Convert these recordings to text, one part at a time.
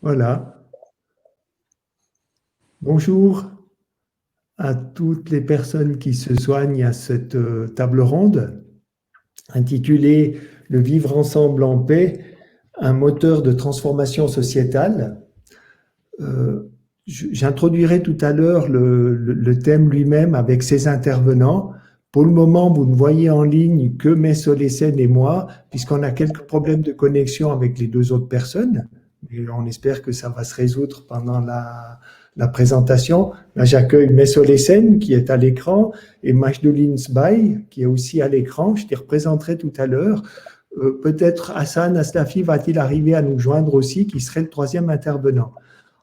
Voilà. Bonjour à toutes les personnes qui se joignent à cette table ronde intitulée Le vivre ensemble en paix, un moteur de transformation sociétale. Euh, J'introduirai tout à l'heure le thème lui-même avec ses intervenants. Pour le moment, vous ne voyez en ligne que Solesen et moi, puisqu'on a quelques problèmes de connexion avec les deux autres personnes. Et on espère que ça va se résoudre pendant la présentation. Là, j'accueille Solesen qui est à l'écran et Majdoline Sbaï qui est aussi à l'écran. Je les représenterai tout à l'heure. Peut-être Hassan Aslafi va-t-il arriver à nous joindre aussi, qui serait le troisième intervenant.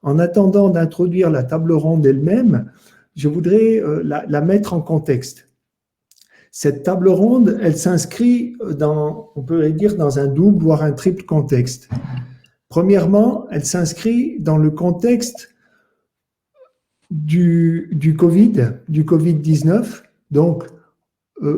En attendant d'introduire la table ronde elle-même, je voudrais la mettre en contexte. Cette table ronde, elle s'inscrit dans, on peut dire, dans un double, voire un triple contexte. Premièrement, elle s'inscrit dans le contexte du Covid-19, donc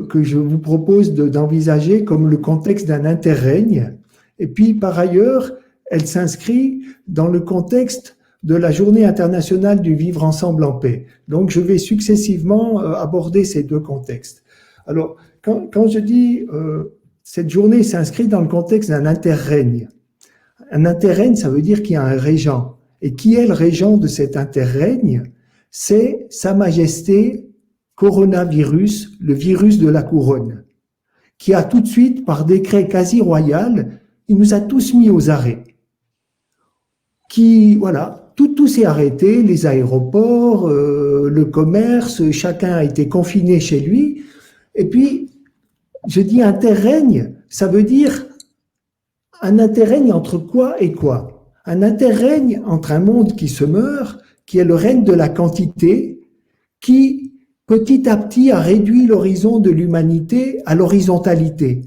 que je vous propose d'envisager comme le contexte d'un interrègne. Et puis, par ailleurs, elle s'inscrit dans le contexte de la Journée internationale du vivre ensemble en paix. Donc, je vais successivement aborder ces deux contextes. Alors, quand je dis cette journée s'inscrit dans le contexte d'un interrègne, un interrègne, ça veut dire qu'il y a un régent. Et qui est le régent de cet interrègne? C'est Sa Majesté Coronavirus, le virus de la couronne, qui a tout de suite, par décret quasi royal, il nous a tous mis aux arrêts. Voilà, tout s'est arrêté, les aéroports, le commerce, chacun a été confiné chez lui. Et puis, je dis interrègne, ça veut dire un interrègne entre quoi et quoi? Un interrègne entre un monde qui se meurt, qui est le règne de la quantité, qui petit à petit a réduit l'horizon de l'humanité à l'horizontalité,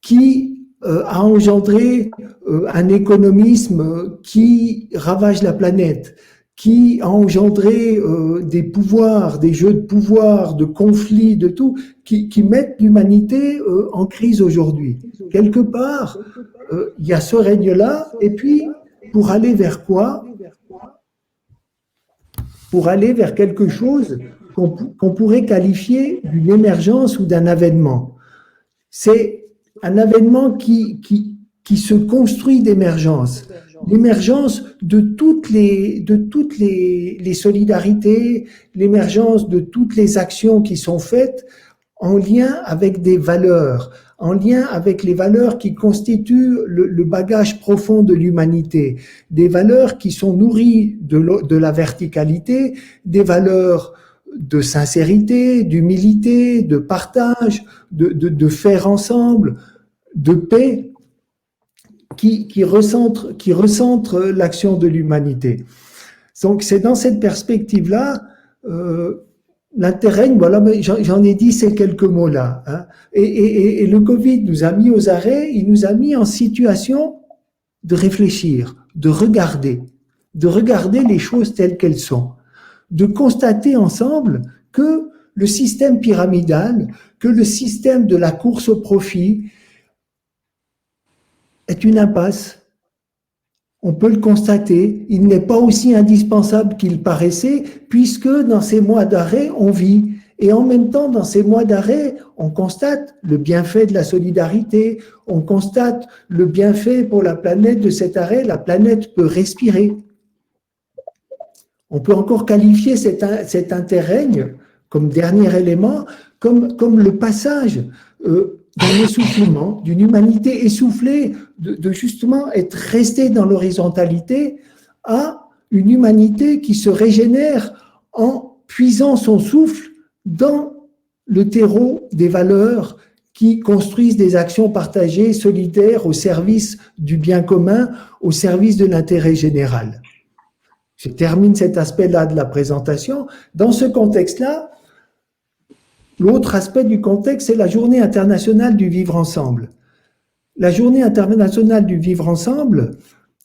qui a engendré un économisme qui ravage la planète, qui a engendré des pouvoirs, des jeux de pouvoir, de conflits, de tout, qui mettent l'humanité en crise aujourd'hui. Quelque part, il y a ce règne-là, et puis, pour aller vers quoi? Pour aller vers quelque chose qu'on pourrait qualifier d'une émergence ou d'un avènement. C'est un avènement qui se construit d'émergence. L'émergence de toutes les solidarités, l'émergence de toutes les actions qui sont faites en lien avec des valeurs, en lien avec les valeurs qui constituent le bagage profond de l'humanité, des valeurs qui sont nourries de la verticalité, des valeurs de sincérité, d'humilité, de partage, de faire ensemble, de paix, qui recentre l'action de l'humanité. Donc c'est dans cette perspective-là, l'interrègne, voilà, j'en ai dit ces quelques mots-là. Hein, et le Covid nous a mis aux arrêts, il nous a mis en situation de réfléchir, de regarder les choses telles qu'elles sont, de constater ensemble que le système pyramidal, que le système de la course au profit est une impasse. On peut le constater, il n'est pas aussi indispensable qu'il paraissait, puisque dans ces mois d'arrêt, on vit. Et en même temps, dans ces mois d'arrêt, on constate le bienfait de la solidarité, on constate le bienfait pour la planète de cet arrêt, la planète peut respirer. On peut encore qualifier cet interrègne comme dernier élément, comme le passage d'un essoufflement, d'une humanité essoufflée, de justement être restée dans l'horizontalité, à une humanité qui se régénère en puisant son souffle dans le terreau des valeurs qui construisent des actions partagées, solidaires, au service du bien commun, au service de l'intérêt général. Je termine cet aspect-là de la présentation. Dans ce contexte-là, l'autre aspect du contexte, c'est la Journée internationale du vivre ensemble. La Journée internationale du vivre ensemble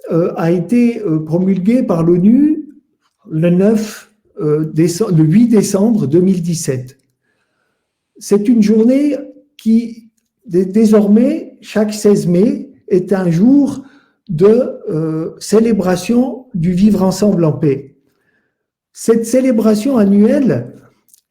a été promulguée par l'ONU le 8 décembre 2017. C'est une journée qui, désormais, chaque 16 mai, est un jour de célébration du vivre ensemble en paix. Cette célébration annuelle,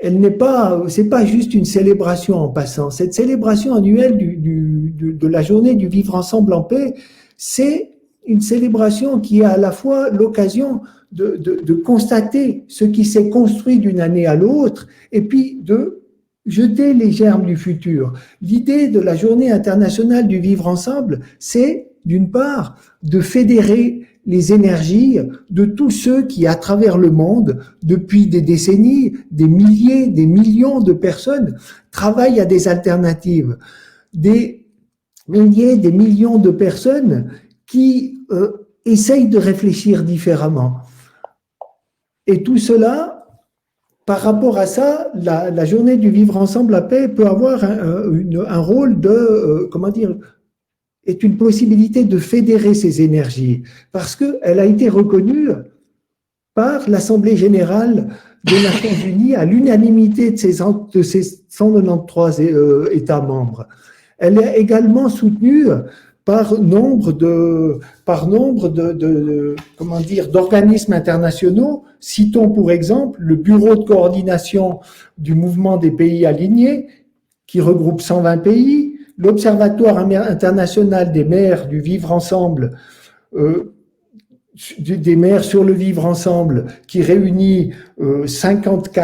c'est pas juste une célébration en passant. Cette célébration annuelle de la journée du vivre ensemble en paix, c'est une célébration qui a à la fois l'occasion de constater ce qui s'est construit d'une année à l'autre et puis de jeter les germes du futur. L'idée de la journée internationale du vivre ensemble, c'est d'une part de fédérer les énergies de tous ceux qui, à travers le monde, depuis des décennies, des milliers, des millions de personnes, travaillent à des alternatives. Des milliers, des millions de personnes qui essayent de réfléchir différemment. Et tout cela, par rapport à ça, la journée du vivre ensemble à paix peut avoir un rôle de, est une possibilité de fédérer ces énergies, parce qu'elle a été reconnue par l'Assemblée générale des Nations unies à l'unanimité de ses 193 États membres. Elle est également soutenue par nombre d'organismes internationaux. Citons pour exemple le Bureau de coordination du mouvement des pays alignés, qui regroupe 120 pays, l'Observatoire international des maires du vivre ensemble, des maires sur le vivre ensemble, qui réunit 50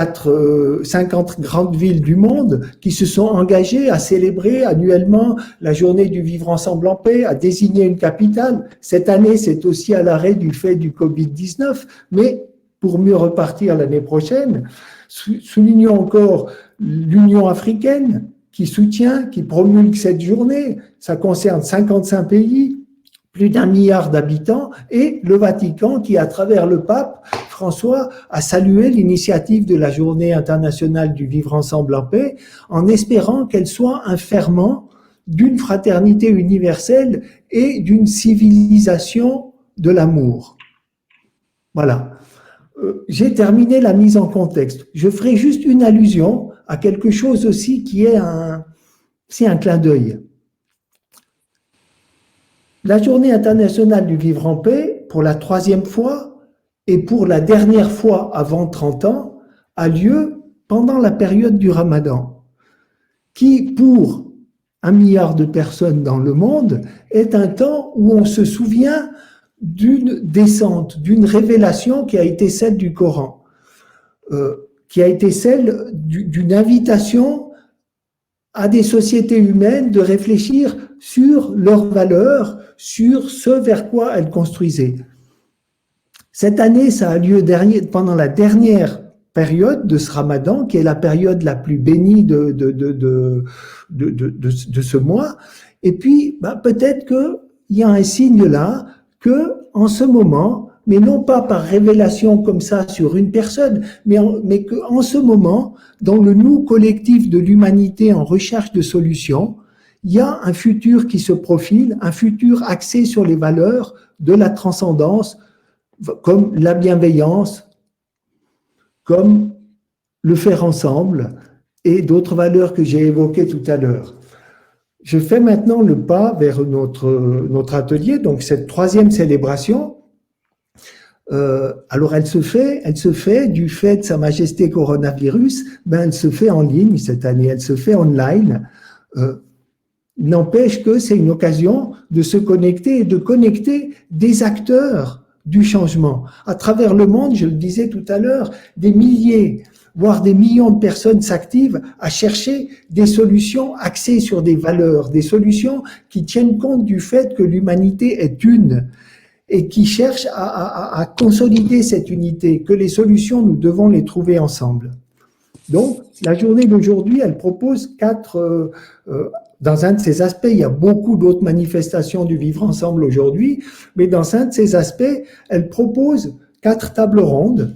grandes villes du monde, qui se sont engagées à célébrer annuellement la journée du vivre ensemble en paix, à désigner une capitale. Cette année, c'est aussi à l'arrêt du fait du Covid-19, mais pour mieux repartir l'année prochaine. Soulignons encore l'Union africaine, qui soutient, qui promulgue cette journée. Ça concerne 55 pays, plus d'1 milliard d'habitants, et le Vatican qui, à travers le pape François, a salué l'initiative de la Journée internationale du vivre ensemble en paix, en espérant qu'elle soit un ferment d'une fraternité universelle et d'une civilisation de l'amour. Voilà. J'ai terminé la mise en contexte. Je ferai juste une allusion à quelque chose aussi qui est un clin d'œil. La Journée internationale du vivre en paix, pour la 3e fois et pour la dernière fois avant 30 ans, a lieu pendant la période du Ramadan, qui, pour 1 milliard de personnes dans le monde, est un temps où on se souvient d'une descente, d'une révélation qui a été celle du Coran, qui a été celle d'une invitation à des sociétés humaines de réfléchir sur leurs valeurs, sur ce vers quoi elles construisaient. Cette année, ça a lieu pendant la dernière période de ce Ramadan, qui est la période la plus bénie de ce mois. Et puis, peut-être qu'il y a un signe là que, en ce moment, mais non pas par révélation comme ça sur une personne, mais qu'en ce moment, dans le nous collectif de l'humanité en recherche de solutions, il y a un futur qui se profile, un futur axé sur les valeurs de la transcendance, comme la bienveillance, comme le faire ensemble et d'autres valeurs que j'ai évoquées tout à l'heure. Je fais maintenant le pas vers notre atelier, donc cette 3e célébration. Alors elle se fait du fait de Sa Majesté coronavirus, elle se fait en ligne cette année, elle se fait online. N'empêche que c'est une occasion de se connecter et de connecter des acteurs du changement. À travers le monde, je le disais tout à l'heure, des milliers, voire des millions de personnes s'activent à chercher des solutions axées sur des valeurs, des solutions qui tiennent compte du fait que l'humanité est une et qui cherchent à consolider cette unité, que les solutions, nous devons les trouver ensemble. Donc, la journée d'aujourd'hui, elle propose dans un de ces aspects, il y a beaucoup d'autres manifestations du vivre ensemble aujourd'hui, mais dans un de ces aspects, elle propose 4 tables rondes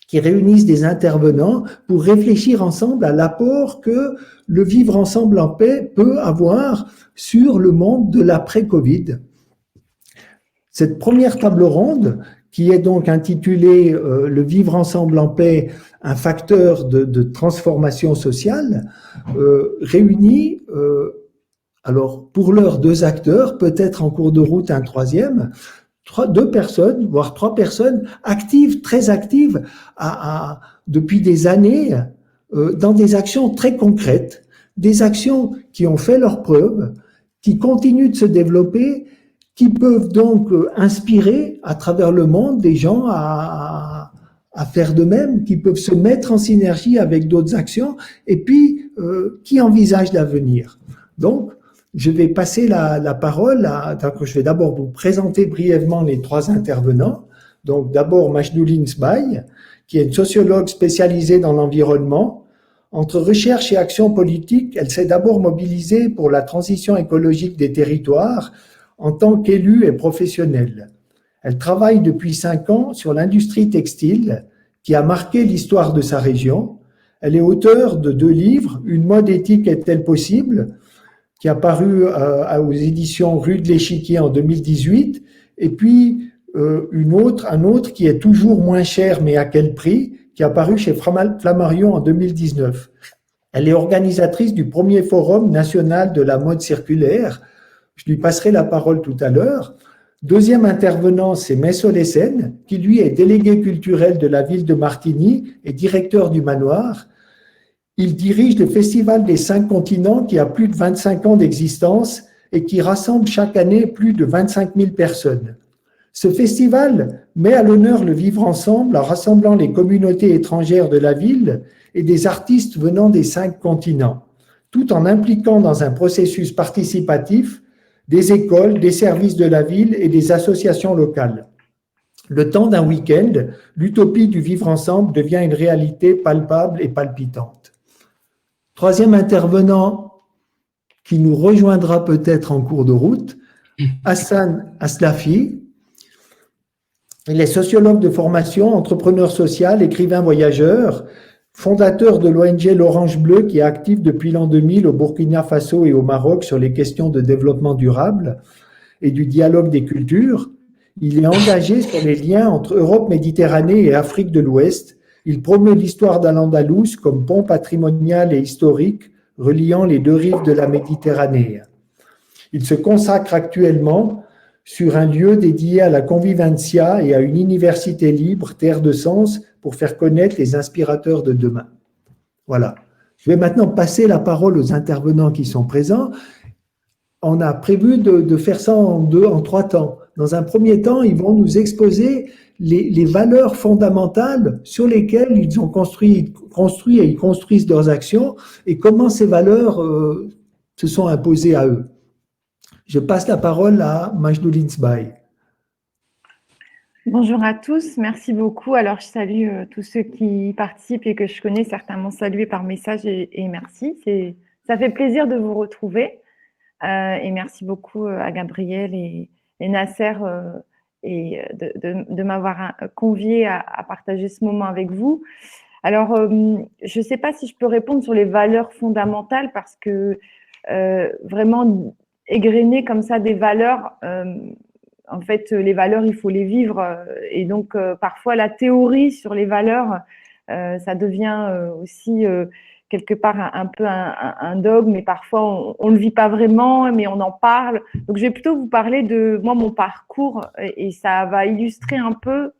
qui réunissent des intervenants pour réfléchir ensemble à l'apport que le vivre ensemble en paix peut avoir sur le monde de l'après-Covid. Cette première table ronde, qui est donc intitulée Le vivre ensemble en paix, un facteur de transformation sociale, réunit Alors, pour l'heure, 2 acteurs, peut-être en cours de route un troisième, 2 personnes, voire 3 personnes actives, très actives, depuis des années, dans des actions très concrètes, des actions qui ont fait leurs preuves, qui continuent de se développer, qui peuvent donc inspirer à travers le monde des gens à faire de même, qui peuvent se mettre en synergie avec d'autres actions, et puis qui envisagent l'avenir. Donc, je vais passer la parole donc je vais d'abord vous présenter brièvement les 3 intervenants. Donc, d'abord, Majdouline Sbaï, qui est une sociologue spécialisée dans l'environnement. Entre recherche et action politique, elle s'est d'abord mobilisée pour la transition écologique des territoires en tant qu'élue et professionnelle. Elle travaille depuis 5 ans sur l'industrie textile qui a marqué l'histoire de sa région. Elle est auteure de 2 livres, Une mode éthique est-elle possible, qui a paru aux éditions Rue de l'Échiquier en 2018, et puis un autre qui est toujours moins cher, mais à quel prix, qui a paru chez Flammarion en 2019. Elle est organisatrice du premier forum national de la mode circulaire. Je lui passerai la parole tout à l'heure. Deuxième intervenant, c'est Messol Essen, qui lui est délégué culturel de la ville de Martigny et directeur du manoir. Il dirige le Festival des 5 continents qui a plus de 25 ans d'existence et qui rassemble chaque année plus de 25 000 personnes. Ce festival met à l'honneur le vivre ensemble en rassemblant les communautés étrangères de la ville et des artistes venant des 5 continents, tout en impliquant dans un processus participatif des écoles, des services de la ville et des associations locales. Le temps d'un week-end, l'utopie du vivre ensemble devient une réalité palpable et palpitante. Troisième intervenant qui nous rejoindra peut-être en cours de route, Hassan Aslafi. Il est sociologue de formation, entrepreneur social, écrivain voyageur, fondateur de l'ONG L'Orange Bleu qui est active depuis l'an 2000 au Burkina Faso et au Maroc sur les questions de développement durable et du dialogue des cultures. Il est engagé sur les liens entre Europe, Méditerranée et Afrique de l'Ouest. Il promeut l'histoire d'Al-Andalus comme pont patrimonial et historique reliant les 2 rives de la Méditerranée. Il se consacre actuellement sur un lieu dédié à la convivencia et à une université libre, terre de sens, pour faire connaître les inspirateurs de demain. Voilà. Je vais maintenant passer la parole aux intervenants qui sont présents. On a prévu de faire ça en 3 temps. Dans un premier temps, ils vont nous exposer les valeurs fondamentales sur lesquelles ils ont construit et ils construisent leurs actions et comment ces valeurs se sont imposées à eux. Je passe la parole à Majdouline Sbaï. Bonjour à tous, merci beaucoup. Alors, je salue tous ceux qui participent et que je connais, certains m'ont salué par message et merci. Ça fait plaisir de vous retrouver. Et merci beaucoup à Gabriel et Nasser et de m'avoir convié à partager ce moment avec vous. Alors, je ne sais pas si je peux répondre sur les valeurs fondamentales parce que vraiment égrener comme ça des valeurs, en fait, les valeurs, il faut les vivre. Et donc, parfois, la théorie sur les valeurs, ça devient aussi quelque part un peu un dogme, mais parfois on ne le vit pas vraiment, mais on en parle. Donc, je vais plutôt vous parler de moi, mon parcours, et ça va illustrer un peu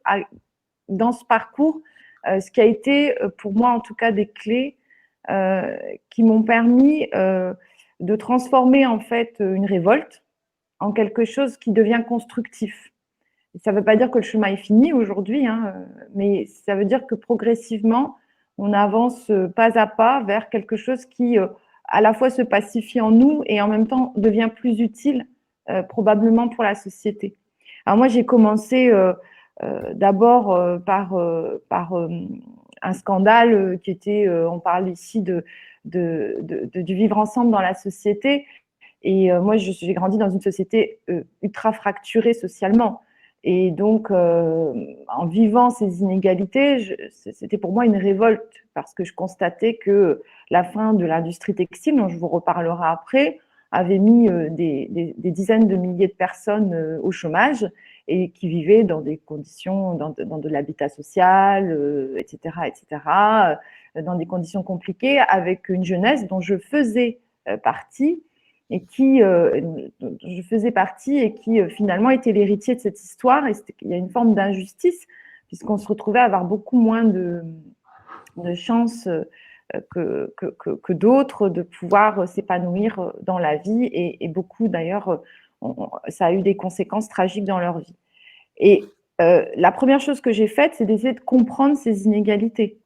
dans ce parcours ce qui a été pour moi en tout cas des clés qui m'ont permis de transformer en fait une révolte en quelque chose qui devient constructif. Ça ne veut pas dire que le chemin est fini aujourd'hui, hein, mais ça veut dire que progressivement, on avance pas à pas vers quelque chose qui, à la fois se pacifie en nous et en même temps devient plus utile, probablement pour la société. Alors moi, j'ai commencé d'abord par un scandale qui était, on parle ici du vivre ensemble dans la société. Et moi, j'ai grandi dans une société ultra fracturée socialement. Et donc, en vivant ces inégalités, c'était pour moi une révolte parce que je constatais que la fin de l'industrie textile, dont je vous reparlerai après, avait mis des dizaines de milliers de personnes au chômage et qui vivaient dans des conditions, dans de l'habitat social, etc., dans des conditions compliquées, avec une jeunesse dont je faisais partie et dont je faisais partie et qui finalement était l'héritier de cette histoire. Et il y a une forme d'injustice puisqu'on se retrouvait à avoir beaucoup moins de chances que d'autres de pouvoir s'épanouir dans la vie et beaucoup d'ailleurs, ça a eu des conséquences tragiques dans leur vie. Et la première chose que j'ai faite, c'est d'essayer de comprendre ces inégalités.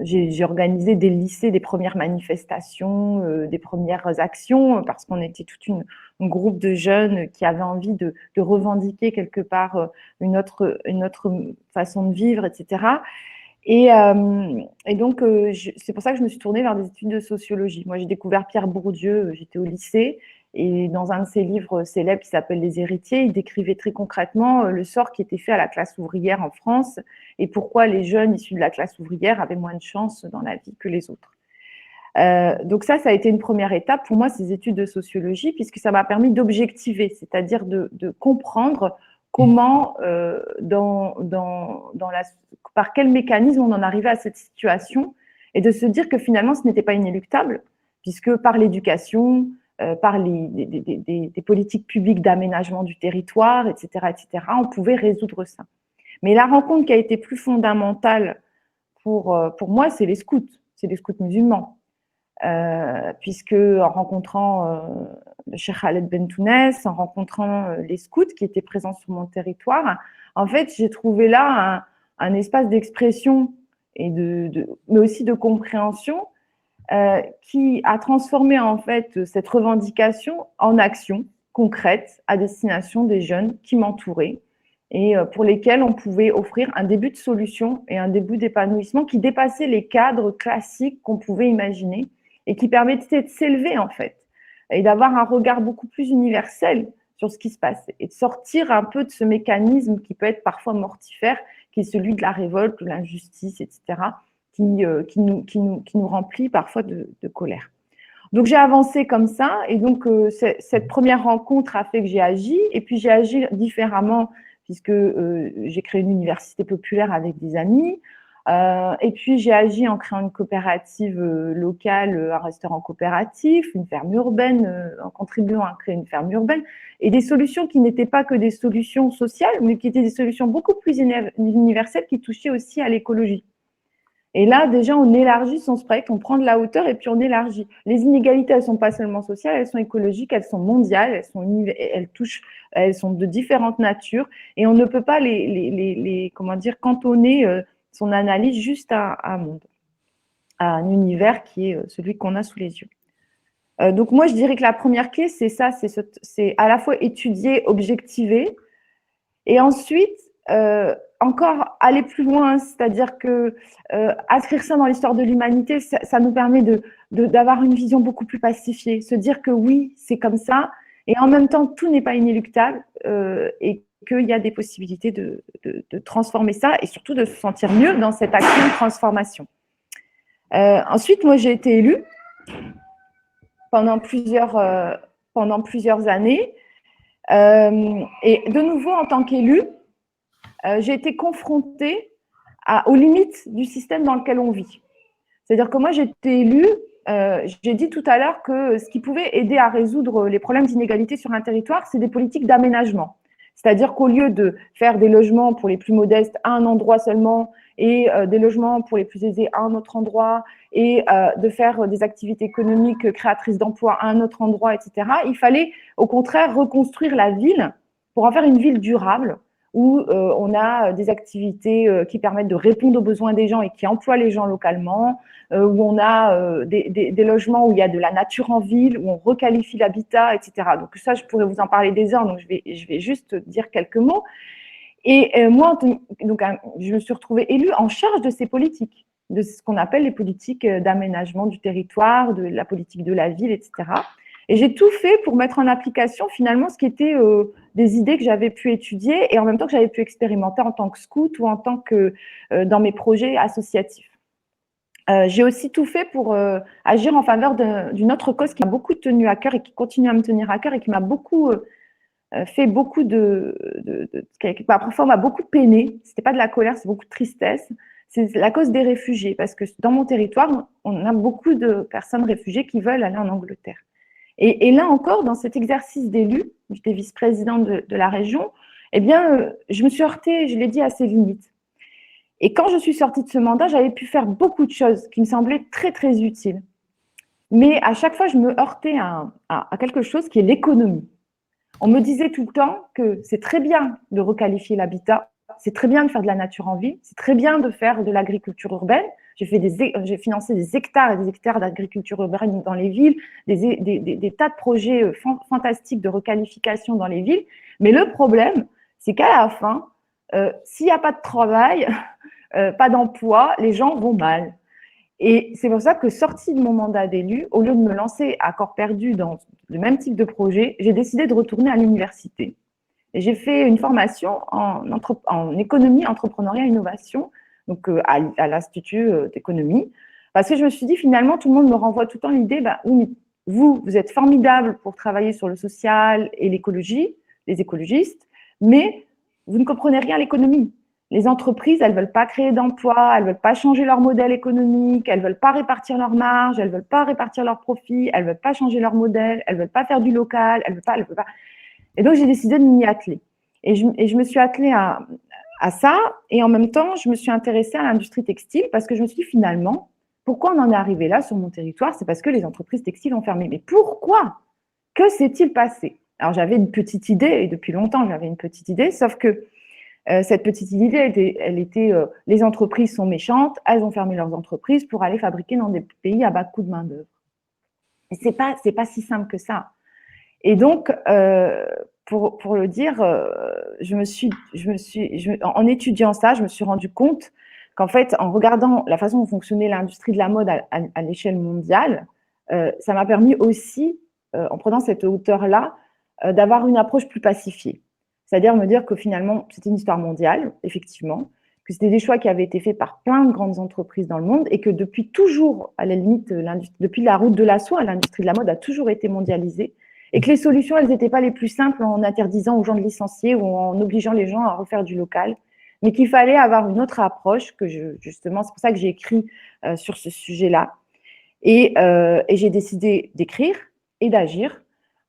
J'ai organisé des lycées, des premières manifestations, des premières actions, parce qu'on était tout un groupe de jeunes qui avaient envie de revendiquer quelque part une autre façon de vivre, etc. Et donc, c'est pour ça que je me suis tournée vers des études de sociologie. Moi, j'ai découvert Pierre Bourdieu, j'étais au lycée, et dans un de ses livres célèbres qui s'appelle Les Héritiers, il décrivait très concrètement le sort qui était fait à la classe ouvrière en France et pourquoi les jeunes issus de la classe ouvrière avaient moins de chance dans la vie que les autres. Donc ça a été une première étape pour moi, ces études de sociologie, puisque ça m'a permis d'objectiver, c'est-à-dire de comprendre comment, par quel mécanisme on en arrivait à cette situation, et de se dire que finalement ce n'était pas inéluctable, puisque par l'éducation, par des politiques publiques d'aménagement du territoire, etc., on pouvait résoudre ça. Mais la rencontre qui a été plus fondamentale pour moi, c'est les scouts musulmans. Puisque en rencontrant le Cheikh Khaled Bentounès, en rencontrant les scouts qui étaient présents sur mon territoire, en fait, j'ai trouvé là un espace d'expression et mais aussi de compréhension qui a transformé en fait cette revendication en action concrète à destination des jeunes qui m'entouraient et pour lesquels on pouvait offrir un début de solution et un début d'épanouissement qui dépassait les cadres classiques qu'on pouvait imaginer et qui permettait de s'élever en fait et d'avoir un regard beaucoup plus universel sur ce qui se passe et de sortir un peu de ce mécanisme qui peut être parfois mortifère, qui est celui de la révolte, de l'injustice, etc., qui nous remplit parfois de colère. Donc j'ai avancé comme ça et donc cette première rencontre a fait que j'ai agi et puis j'ai agi différemment puisque j'ai créé une université populaire avec des amis. Et puis, j'ai agi en créant une coopérative locale, un restaurant coopératif, une ferme urbaine, en contribuant à créer une ferme urbaine, et des solutions qui n'étaient pas que des solutions sociales, mais qui étaient des solutions beaucoup plus universelles qui touchaient aussi à l'écologie. Et là, déjà, on élargit son spectre, on prend de la hauteur et puis on élargit. Les inégalités, elles ne sont pas seulement sociales, elles sont écologiques, elles sont mondiales, elles sont de différentes natures et on ne peut pas cantonner son analyse juste à un monde, à un univers qui est celui qu'on a sous les yeux. Donc moi, je dirais que la première clé, c'est ça, c'est à la fois étudier, objectiver, et ensuite encore aller plus loin, c'est-à-dire que inscrire ça dans l'histoire de l'humanité, ça nous permet d'avoir une vision beaucoup plus pacifiée, se dire que oui, c'est comme ça, et en même temps, tout n'est pas inéluctable, et qu'il y a des possibilités de transformer ça, et surtout de se sentir mieux dans cette action de transformation. Ensuite, moi, j'ai été élue pendant plusieurs années, et de nouveau, en tant qu'élue, j'ai été confrontée aux limites du système dans lequel on vit. C'est-à-dire que moi, j'ai été élue, j'ai dit tout à l'heure que ce qui pouvait aider à résoudre les problèmes d'inégalité sur un territoire, c'est des politiques d'aménagement. C'est-à-dire qu'au lieu de faire des logements pour les plus modestes à un endroit seulement et des logements pour les plus aisés à un autre endroit et de faire des activités économiques créatrices d'emplois à un autre endroit, etc., il fallait au contraire reconstruire la ville pour en faire une ville durable où on a des activités qui permettent de répondre aux besoins des gens et qui emploient les gens localement, où on a des logements où il y a de la nature en ville, où on requalifie l'habitat, etc. Donc ça, je pourrais vous en parler des heures, donc je vais juste dire quelques mots. Et moi, donc, je me suis retrouvée élue en charge de ces politiques, de ce qu'on appelle les politiques d'aménagement du territoire, de la politique de la ville, etc. Et j'ai tout fait pour mettre en application finalement ce qui était des idées que j'avais pu étudier et en même temps que j'avais pu expérimenter en tant que scout ou en tant que dans mes projets associatifs. J'ai aussi tout fait pour agir en faveur d'une autre cause qui m'a beaucoup tenu à cœur et qui continue à me tenir à cœur et qui m'a beaucoup fait beaucoup parfois m'a beaucoup peiné. C'était pas de la colère, c'est beaucoup de tristesse. C'est la cause des réfugiés parce que dans mon territoire, on a beaucoup de personnes réfugiées qui veulent aller en Angleterre. Et là encore, dans cet exercice d'élu, j'étais vice-présidente de la région, eh bien, je me suis heurtée, je l'ai dit, à ses limites. Et quand je suis sortie de ce mandat, j'avais pu faire beaucoup de choses qui me semblaient très, très utiles. Mais à chaque fois, je me heurtais à quelque chose qui est l'économie. On me disait tout le temps que c'est très bien de requalifier l'habitat, c'est très bien de faire de la nature en ville, c'est très bien de faire de l'agriculture urbaine. J'ai financé des hectares et des hectares d'agriculture urbaine dans les villes, des tas de projets fantastiques de requalification dans les villes. Mais le problème, c'est qu'à la fin, s'il n'y a pas de travail, pas d'emploi, les gens vont mal. Et c'est pour ça que, sortie de mon mandat d'élu, au lieu de me lancer à corps perdu dans le même type de projet, j'ai décidé de retourner à l'université. Et j'ai fait une formation en économie, entrepreneuriat et innovation, donc à l'Institut d'économie, parce que je me suis dit, finalement, tout le monde me renvoie tout le temps l'idée, oui, mais vous êtes formidable pour travailler sur le social et l'écologie, les écologistes, mais vous ne comprenez rien à l'économie. Les entreprises, elles ne veulent pas créer d'emplois, elles ne veulent pas changer leur modèle économique, elles ne veulent pas répartir leurs marges, elles ne veulent pas répartir leurs profits, elles ne veulent pas changer leur modèle, elles ne veulent pas faire du local, elles ne veulent pas. Et donc, j'ai décidé de m'y atteler. Et je me suis attelée à ça, et en même temps, je me suis intéressée à l'industrie textile parce que je me suis dit, finalement, pourquoi on en est arrivé là sur mon territoire? C'est parce que les entreprises textiles ont fermé. Mais pourquoi? Que s'est-il passé? Alors, j'avais une petite idée, et depuis longtemps, j'avais une petite idée, sauf que cette petite idée, elle était les entreprises sont méchantes, elles ont fermé leurs entreprises pour aller fabriquer dans des pays à bas coût de main-d'œuvre. Et c'est pas si simple que ça. Et donc, pour le dire, en étudiant ça, je me suis rendu compte qu'en fait, en regardant la façon dont fonctionnait l'industrie de la mode à l'échelle mondiale, ça m'a permis aussi, en prenant cette hauteur-là, d'avoir une approche plus pacifiée. C'est-à-dire me dire que finalement, c'était une histoire mondiale, effectivement, que c'était des choix qui avaient été faits par plein de grandes entreprises dans le monde et que depuis toujours, à la limite, depuis la route de la soie, l'industrie de la mode a toujours été mondialisée et que les solutions, elles n'étaient pas les plus simples en interdisant aux gens de licencier ou en obligeant les gens à refaire du local, mais qu'il fallait avoir une autre approche, justement, c'est pour ça que j'ai écrit sur ce sujet-là. Et j'ai décidé d'écrire et d'agir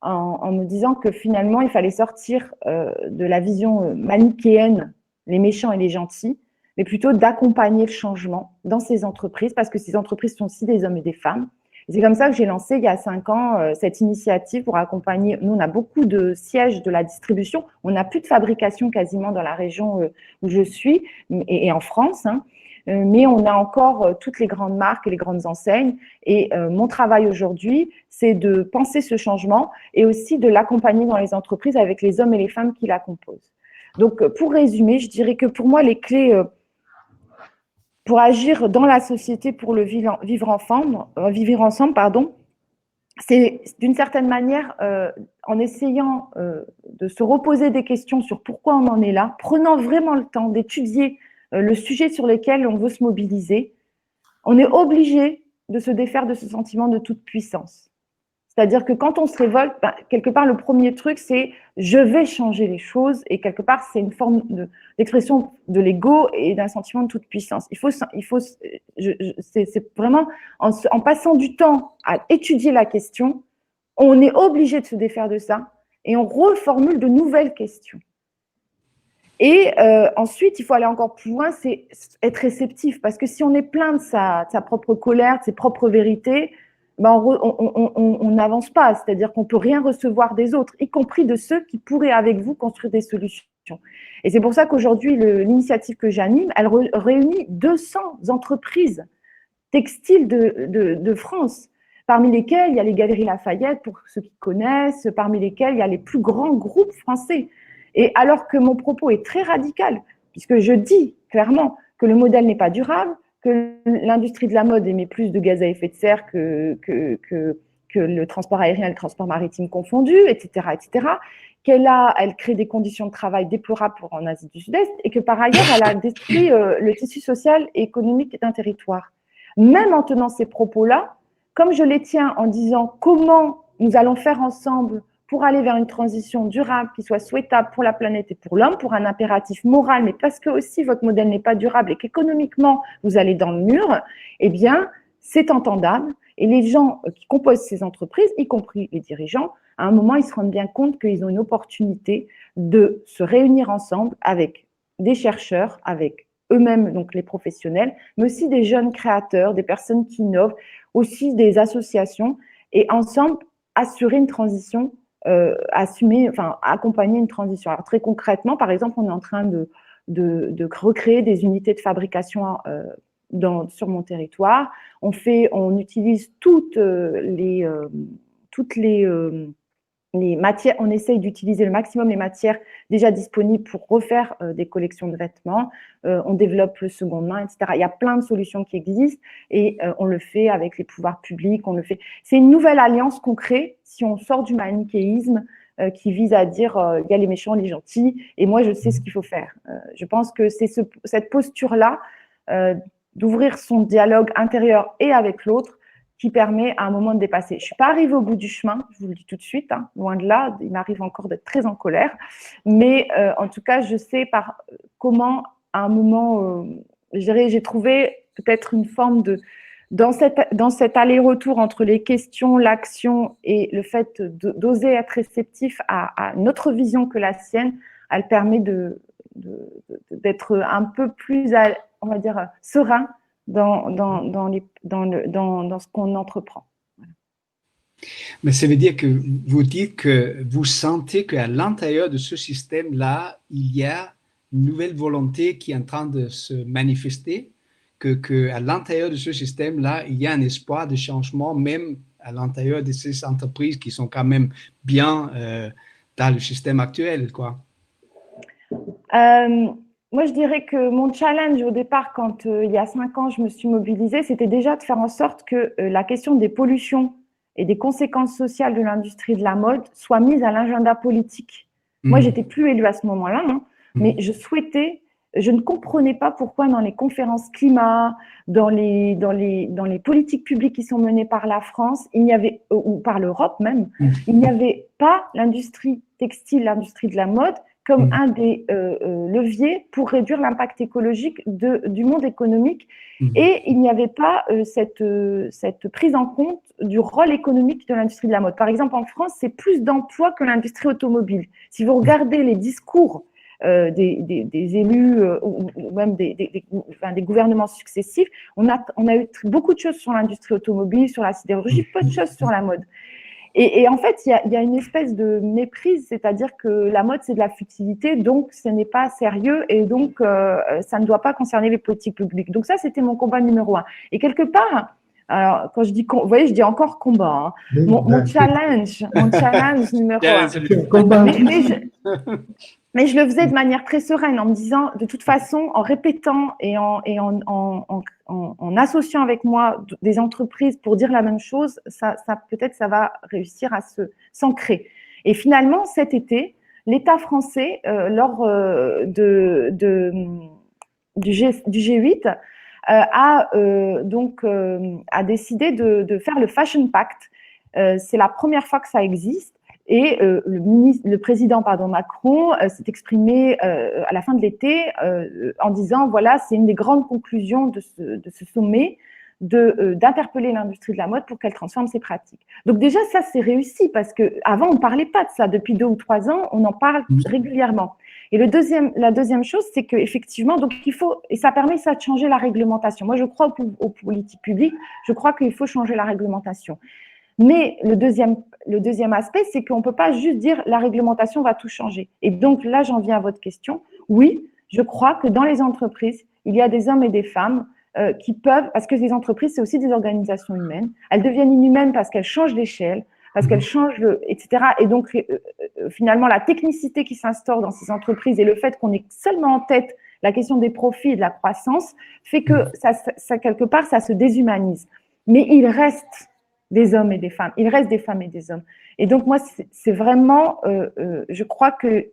en me disant que finalement, il fallait sortir de la vision manichéenne, les méchants et les gentils, mais plutôt d'accompagner le changement dans ces entreprises, parce que ces entreprises sont aussi des hommes et des femmes. C'est comme ça que j'ai lancé il y a 5 ans cette initiative pour accompagner. Nous, on a beaucoup de sièges de la distribution. On n'a plus de fabrication quasiment dans la région où je suis et en France, hein. Mais on a encore toutes les grandes marques et les grandes enseignes. Et mon travail aujourd'hui, c'est de penser ce changement et aussi de l'accompagner dans les entreprises avec les hommes et les femmes qui la composent. Donc, pour résumer, je dirais que pour moi, les clés pour agir dans la société, pour le vivre ensemble, pardon, c'est d'une certaine manière en essayant de se reposer des questions sur pourquoi on en est là, prenant vraiment le temps d'étudier le sujet sur lequel on veut se mobiliser. On est obligé de se défaire de ce sentiment de toute puissance. C'est-à-dire que quand on se révolte, quelque part, le premier truc, c'est je vais changer les choses. Et quelque part, c'est une forme d'expression de l'ego et d'un sentiment de toute puissance. C'est vraiment en passant du temps à étudier la question, on est obligé de se défaire de ça et on reformule de nouvelles questions. Et ensuite, il faut aller encore plus loin, c'est être réceptif. Parce que si on est plein de sa propre colère, de ses propres vérités, on n'avance pas. C'est-à-dire qu'on ne peut rien recevoir des autres, y compris de ceux qui pourraient, avec vous, construire des solutions. Et c'est pour ça qu'aujourd'hui, l'initiative que j'anime, elle réunit 200 entreprises textiles de France, parmi lesquelles il y a les Galeries Lafayette, pour ceux qui connaissent, parmi lesquelles il y a les plus grands groupes français. Et alors que mon propos est très radical, puisque je dis clairement que le modèle n'est pas durable, que l'industrie de la mode émet plus de gaz à effet de serre que le transport aérien et le transport maritime confondus, etc., elle crée des conditions de travail déplorables en Asie du Sud-Est, et que par ailleurs, elle a détruit le tissu social et économique d'un territoire. Même en tenant ces propos-là, comme je les tiens en disant comment nous allons faire ensemble pour aller vers une transition durable qui soit souhaitable pour la planète et pour l'homme, pour un impératif moral, mais parce que aussi votre modèle n'est pas durable et qu'économiquement, vous allez dans le mur, eh bien, c'est entendable. Et les gens qui composent ces entreprises, y compris les dirigeants, à un moment, ils se rendent bien compte qu'ils ont une opportunité de se réunir ensemble avec des chercheurs, avec eux-mêmes, donc les professionnels, mais aussi des jeunes créateurs, des personnes qui innovent, aussi des associations, et ensemble assurer une transition, accompagner une transition. Alors très concrètement, par exemple, on est en train de recréer des unités de fabrication sur mon territoire. On utilise toutes les matières, on essaye d'utiliser le maximum les matières déjà disponibles pour refaire des collections de vêtements, on développe le seconde main, etc. Il y a plein de solutions qui existent et on le fait avec les pouvoirs publics, on le fait. C'est une nouvelle alliance qu'on crée si on sort du manichéisme qui vise à dire il y a les méchants, les gentils, et moi je sais ce qu'il faut faire. Je pense que c'est cette posture-là d'ouvrir son dialogue intérieur et avec l'autre qui permet à un moment de dépasser. Je ne suis pas arrivée au bout du chemin, je vous le dis tout de suite, hein, loin de là, il m'arrive encore d'être très en colère, mais en tout cas, je sais comment, à un moment, j'ai trouvé peut-être une forme de… Dans cet aller-retour entre les questions, l'action et le fait d'oser être réceptif à notre vision que la sienne, elle permet d'être un peu plus, on va dire, serein dans ce qu'on entreprend. Mais ça veut dire que vous dites que vous sentez qu'à l'intérieur de ce système-là, il y a une nouvelle volonté qui est en train de se manifester, qu'à l'intérieur de ce système-là, il y a un espoir de changement, même à l'intérieur de ces entreprises qui sont quand même bien dans le système actuel, quoi. Moi, je dirais que mon challenge au départ, quand il y a 5 ans, je me suis mobilisée, c'était déjà de faire en sorte que la question des pollutions et des conséquences sociales de l'industrie de la mode soit mise à l'agenda politique. Moi, j'étais plus élue à ce moment-là, hein, mais je ne comprenais pas pourquoi dans les conférences climat, dans les politiques publiques qui sont menées par la France, il n'y avait, ou par l'Europe même, il n'y avait pas l'industrie textile, l'industrie de la mode, comme un des leviers pour réduire l'impact écologique du monde économique. Et il n'y avait pas cette prise en compte du rôle économique de l'industrie de la mode. Par exemple, en France, c'est plus d'emplois que l'industrie automobile. Si vous regardez les discours des élus ou même des gouvernements successifs, on a eu beaucoup de choses sur l'industrie automobile, sur la sidérurgie, peu de choses sur la mode. Et en fait, il y a une espèce de méprise, c'est-à-dire que la mode, c'est de la futilité, donc ce n'est pas sérieux et donc ça ne doit pas concerner les politiques publiques. Donc ça, c'était mon combat numéro 1. Et quelque part, alors quand je dis, vous voyez, je dis encore combat, hein. Mon challenge numéro 1. Mais je le faisais de manière très sereine, en me disant, de toute façon, en répétant et en associant avec moi des entreprises pour dire la même chose, peut-être ça va réussir à s'ancrer. Et finalement, cet été, l'État français, lors du G8, a décidé de faire le Fashion Pact. C'est la première fois que ça existe. Et le président Macron s'est exprimé à la fin de l'été en disant, voilà, c'est une des grandes conclusions de ce sommet, d'interpeller l'industrie de la mode pour qu'elle transforme ses pratiques. Donc déjà, ça, c'est réussi parce qu'avant, on ne parlait pas de ça. Depuis 2 ou 3 ans, on en parle régulièrement. Et la deuxième chose, c'est qu'effectivement, donc il faut, et ça permet ça de changer la réglementation. Moi, je crois aux politiques publiques, je crois qu'il faut changer la réglementation. Mais le deuxième aspect, c'est qu'on ne peut pas juste dire la réglementation va tout changer. Et donc là, j'en viens à votre question. Oui, je crois que dans les entreprises, il y a des hommes et des femmes qui peuvent, parce que les entreprises, c'est aussi des organisations humaines, elles deviennent inhumaines parce qu'elles changent d'échelle, parce qu'elles changent, etc. Et donc, finalement, la technicité qui s'instaure dans ces entreprises et le fait qu'on ait seulement en tête la question des profits et de la croissance fait que ça quelque part, ça se déshumanise. Mais il reste des hommes et des femmes. Il reste des femmes et des hommes. Et donc, moi, c'est vraiment, je crois que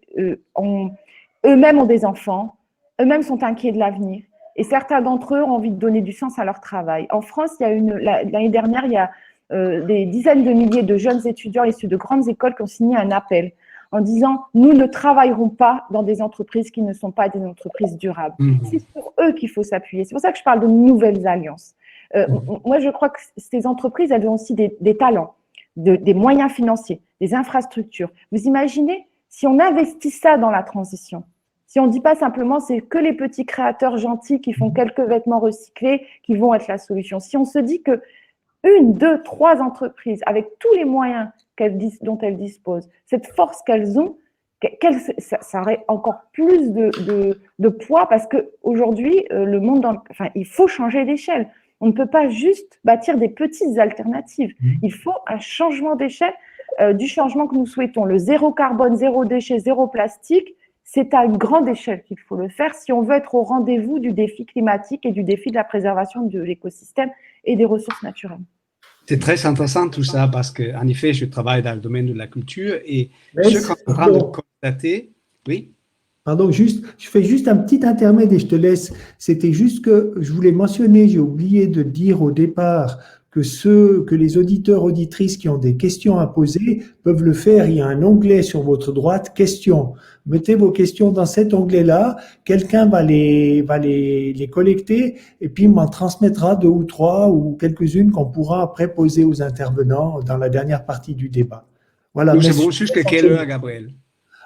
eux-mêmes ont des enfants, eux-mêmes sont inquiets de l'avenir. Et certains d'entre eux ont envie de donner du sens à leur travail. En France, l'année dernière, il y a des dizaines de milliers de jeunes étudiants issus de grandes écoles qui ont signé un appel en disant « Nous ne travaillerons pas dans des entreprises qui ne sont pas des entreprises durables ». C'est sur eux qu'il faut s'appuyer. C'est pour ça que je parle de nouvelles alliances. Moi, je crois que ces entreprises, elles ont aussi des talents, des moyens financiers, des infrastructures. Vous imaginez si on investit ça dans la transition, si on ne dit pas simplement c'est que les petits créateurs gentils qui font quelques vêtements recyclés qui vont être la solution. Si on se dit que 1, 2, 3 entreprises, avec tous les moyens dont elles disposent, cette force qu'elles ont, ça aurait encore plus de poids parce qu'aujourd'hui, le monde, il faut changer d'échelle. On ne peut pas juste bâtir des petites alternatives. Il faut un changement d'échelle, du changement que nous souhaitons. Le zéro carbone, zéro déchet, zéro plastique, c'est à une grande échelle qu'il faut le faire si on veut être au rendez-vous du défi climatique et du défi de la préservation de l'écosystème et des ressources naturelles. C'est très intéressant tout ça parce qu'en effet, je travaille dans le domaine de la culture et ce qu'on est en train de constater, oui. Pardon, je fais juste un petit intermède et je te laisse. C'était juste que je voulais mentionner, j'ai oublié de dire au départ que les auditeurs, auditrices qui ont des questions à poser peuvent le faire. Il y a un onglet sur votre droite, questions. Mettez vos questions dans cet onglet-là. Quelqu'un va les collecter et puis m'en transmettra 2 ou 3 ou quelques-unes qu'on pourra après poser aux intervenants dans la dernière partie du débat. Voilà. Nous savons jusqu'à quelle heure, Gabriel?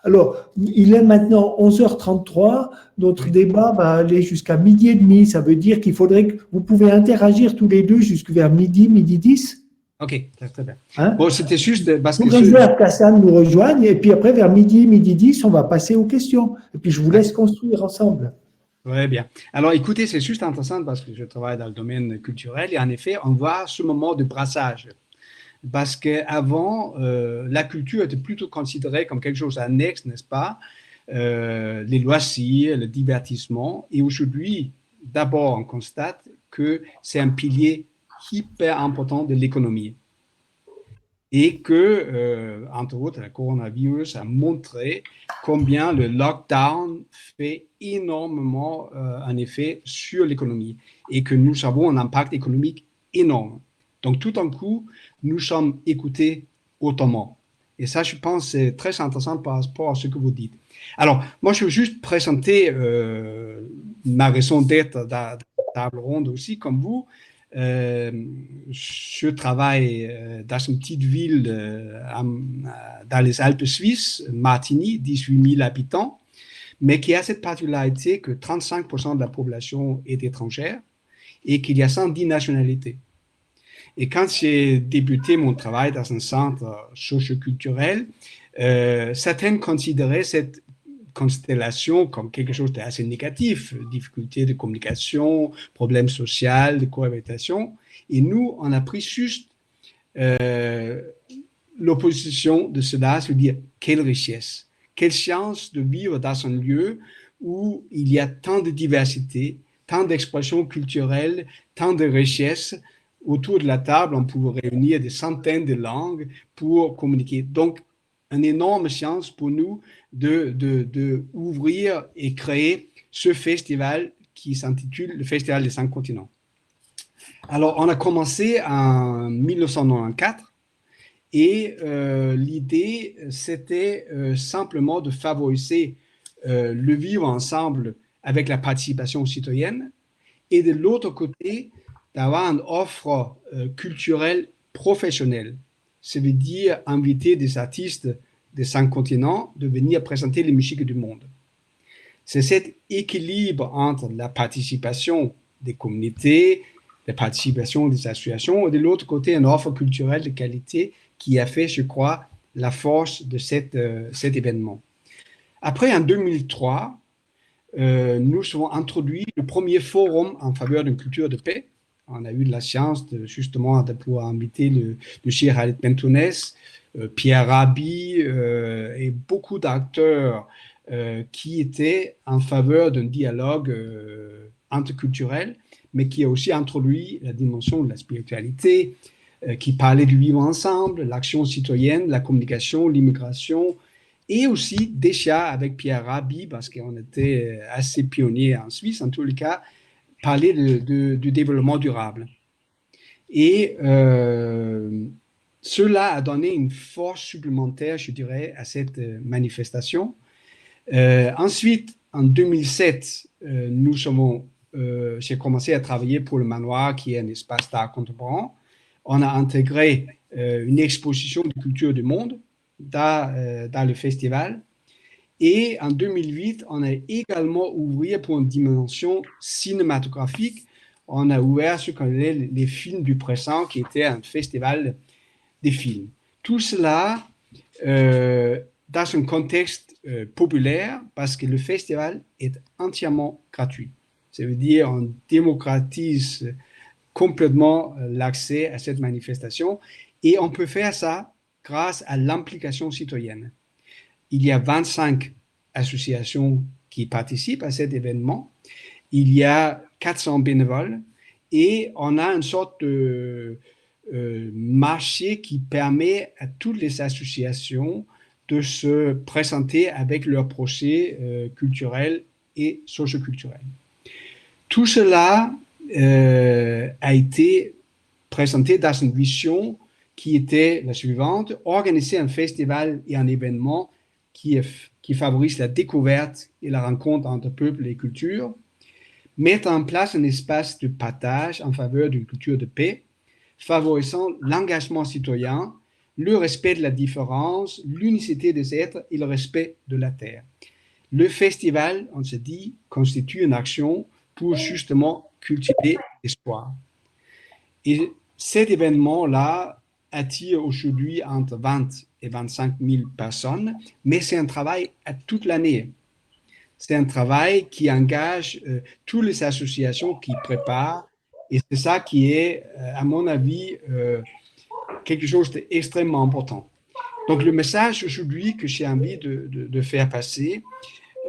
Alors, il est maintenant 11h33. Notre débat va aller jusqu'à 12h30. Ça veut dire qu'il faudrait que vous pouvez interagir tous les deux jusqu'à vers midi, midi 10. Ok, très bien. Hein? Bon, c'était juste parce que... On réserve qu'Hassan nous rejoigne et puis après, vers midi, midi 10, on va passer aux questions. Et puis, je vous laisse construire ensemble. Très bien. Alors, écoutez, c'est juste intéressant parce que je travaille dans le domaine culturel et en effet, on voit ce moment de brassage. Parce qu'avant, la culture était plutôt considérée comme quelque chose annexe, n'est-ce pas? Les loisirs, le divertissement. Et aujourd'hui, d'abord, on constate que c'est un pilier hyper important de l'économie. Et que, entre autres, le coronavirus a montré combien le lockdown fait énormément un effet sur l'économie et que nous avons un impact économique énorme. Donc, tout d'un coup, nous sommes écoutés autrement. Et ça, je pense, c'est très intéressant par rapport à ce que vous dites. Alors, moi, je veux juste présenter ma raison d'être dans la table ronde aussi, comme vous. Je travaille dans une petite ville dans les Alpes suisses, Martigny, 18 000 habitants, mais qui a cette particularité que 35% de la population est étrangère et qu'il y a 110 nationalités. Et quand j'ai débuté mon travail dans un centre socioculturel, certains considéraient cette constellation comme quelque chose d'assez négatif, difficultés de communication, problèmes sociaux, de cohabitation. Et nous, on a pris juste l'opposition de cela, se dire quelle richesse, quelle chance de vivre dans un lieu où il y a tant de diversité, tant d'expressions culturelles, tant de richesses. Autour de la table, on pouvait réunir des centaines de langues pour communiquer. Donc, une énorme chance pour nous de ouvrir et créer ce festival qui s'intitule le Festival des 5 continents. Alors, on a commencé en 1994 et l'idée, c'était simplement de favoriser le vivre ensemble avec la participation citoyenne et de l'autre côté, d'avoir une offre culturelle professionnelle. Ça veut dire inviter des artistes des 5 continents de venir présenter les musiques du monde. C'est cet équilibre entre la participation des communautés, la participation des associations et de l'autre côté, une offre culturelle de qualité qui a fait, je crois, la force de cet événement. Après, en 2003, nous avons introduit le premier forum en faveur d'une culture de paix. On a eu de la chance justement de pouvoir inviter le cher Khaled Bentounes, Pierre Rabhi et beaucoup d'acteurs qui étaient en faveur d'un dialogue interculturel, mais qui a aussi introduit la dimension de la spiritualité, qui parlait du vivre ensemble, l'action citoyenne, la communication, l'immigration, et aussi déjà avec Pierre Rabhi, parce qu'on était assez pionniers en Suisse, en tous les cas, parler du développement durable. Et cela a donné une force supplémentaire, je dirais, à cette manifestation. Ensuite, en 2007, nous avons j'ai commencé à travailler pour le Manoir, qui est un espace d'art contemporain. On a intégré une exposition de culture du monde dans le festival. Et en 2008, on a également ouvert pour une dimension cinématographique. On a ouvert ce qu'on appelait les films du présent, qui était un festival des films. Tout cela dans un contexte populaire, parce que le festival est entièrement gratuit. Ça veut dire qu'on démocratise complètement l'accès à cette manifestation et on peut faire ça grâce à l'implication citoyenne. Il y a 25 associations qui participent à cet événement. Il y a 400 bénévoles et on a une sorte de marché qui permet à toutes les associations de se présenter avec leurs projets culturels et socioculturels. Tout cela a été présenté dans une vision qui était la suivante: organiser un festival et un événement qui favorise la découverte et la rencontre entre peuples et cultures, mettre en place un espace de partage en faveur d'une culture de paix, favorisant l'engagement citoyen, le respect de la différence, l'unicité des êtres et le respect de la terre. Le festival, on se dit, constitue une action pour justement cultiver l'espoir. Et cet événement-là attire aujourd'hui entre 20 et 25 000 personnes, mais c'est un travail à toute l'année. C'est un travail qui engage toutes les associations qui préparent, et c'est ça qui est, à mon avis, quelque chose d'extrêmement important. Donc, le message aujourd'hui que j'ai envie de faire passer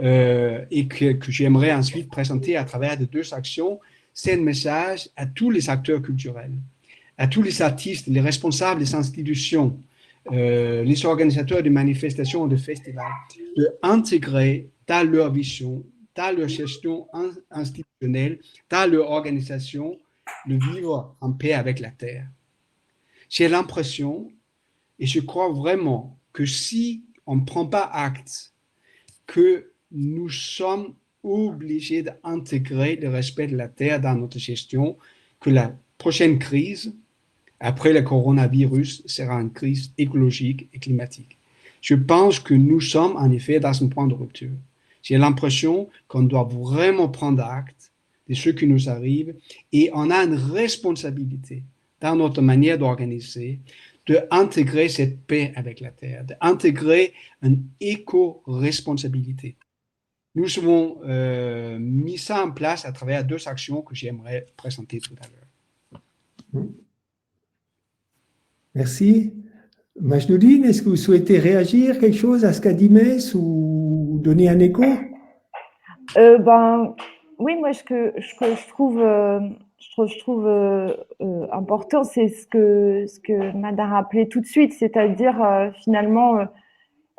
et que j'aimerais ensuite présenter à travers de deux actions, c'est un message à tous les acteurs culturels, à tous les artistes, les responsables des institutions, les organisateurs de manifestations, de festivals, d'intégrer dans leur vision, dans leur gestion institutionnelle, dans leur organisation, de vivre en paix avec la terre. J'ai l'impression, et je crois vraiment, que si on ne prend pas acte que nous sommes obligés d'intégrer le respect de la terre dans notre gestion, que la prochaine crise, après le coronavirus, sera une crise écologique et climatique. Je pense que nous sommes en effet dans un point de rupture. J'ai l'impression qu'on doit vraiment prendre acte de ce qui nous arrive et on a une responsabilité dans notre manière d'organiser, d'intégrer cette paix avec la terre, d'intégrer une éco-responsabilité. Nous avons mis ça en place à travers deux actions que j'aimerais présenter tout à l'heure. Merci. Majdoudine, est-ce que vous souhaitez réagir quelque chose à ce qu'a dit Mess ou donner un écho? Oui, moi, ce que je trouve important, c'est ce que Mada a rappelé tout de suite, c'est-à-dire finalement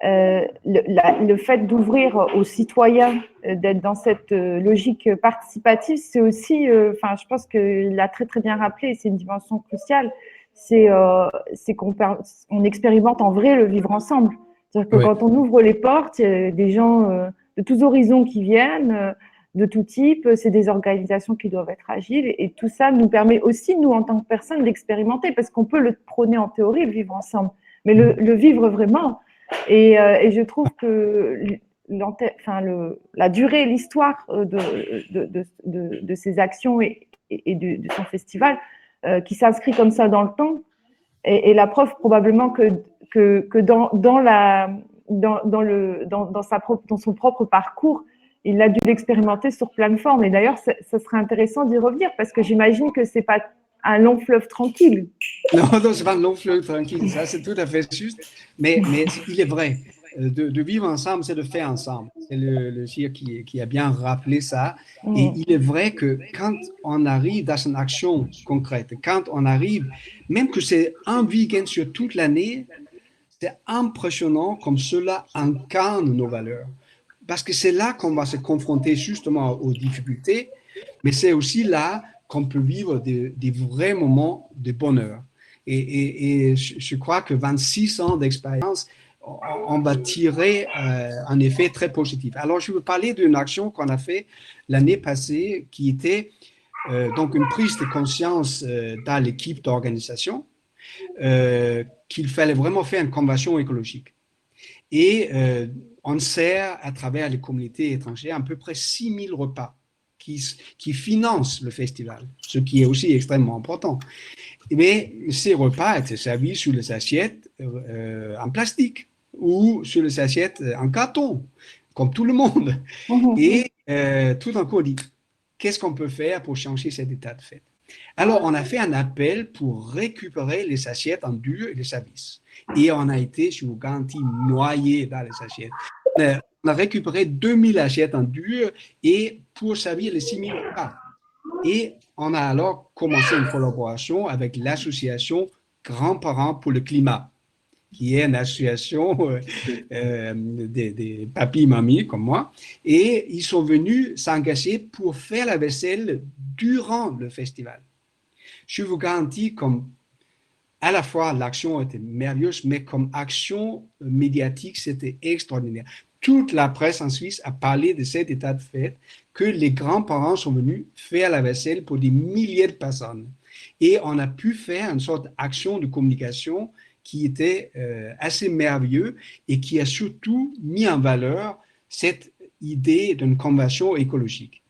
le fait d'ouvrir aux citoyens, d'être dans cette logique participative, c'est aussi, je pense qu'il a très très bien rappelé, c'est une dimension cruciale, c'est qu'on expérimente en vrai le vivre ensemble. C'est-à-dire que quand on ouvre les portes, il y a des gens de tous horizons qui viennent, de tout type, c'est des organisations qui doivent être agiles, et tout ça nous permet aussi, nous, en tant que personnes, d'expérimenter, parce qu'on peut le prôner en théorie, le vivre ensemble, mais le vivre vraiment. Et je trouve que la durée, l'histoire de ces actions et de son festival, qui s'inscrit comme ça dans le temps, est la preuve probablement que dans son propre parcours, il a dû l'expérimenter sur plein de formes. Et d'ailleurs, ça serait intéressant d'y revenir, parce que j'imagine que c'est pas un long fleuve tranquille. Non, c'est pas un long fleuve tranquille, ça c'est tout à fait juste, mais il est vrai, de vivre ensemble, c'est de faire ensemble. C'est le GIR qui a bien rappelé ça. Et il est vrai que quand on arrive dans une action concrète, quand on arrive, même que c'est un week-end sur toute l'année, c'est impressionnant comme cela incarne nos valeurs. Parce que c'est là qu'on va se confronter justement aux difficultés, mais c'est aussi là qu'on peut vivre des vrais moments de bonheur. Et je crois que 26 ans d'expérience, on va tirer un effet très positif. Alors, je veux parler d'une action qu'on a fait l'année passée qui était donc une prise de conscience dans l'équipe d'organisation qu'il fallait vraiment faire une convention écologique. Et on sert à travers les communautés étrangères à peu près 6 000 repas qui financent le festival, ce qui est aussi extrêmement important. Mais ces repas étaient servis sur les assiettes en plastique ou sur les assiettes en carton, comme tout le monde. Et tout d'un coup, on dit, qu'est-ce qu'on peut faire pour changer cet état de fait? Alors, on a fait un appel pour récupérer les assiettes en dur et les services. Et on a été, je vous garantis, noyés dans les assiettes. On a récupéré 2000 assiettes en dur et pour servir les 6000 repas. Et on a alors commencé une collaboration avec l'association Grands-parents pour le climat, qui est une association des papis, mamies comme moi. Et ils sont venus s'engager pour faire la vaisselle durant le festival. Je vous garantis, comme à la fois l'action était merveilleuse, mais comme action médiatique, c'était extraordinaire. Toute la presse en Suisse a parlé de cet état de fait, que les grands-parents sont venus faire la vaisselle pour des milliers de personnes. Et on a pu faire une sorte d'action de communication qui était assez merveilleux et qui a surtout mis en valeur cette idée d'une convention écologique.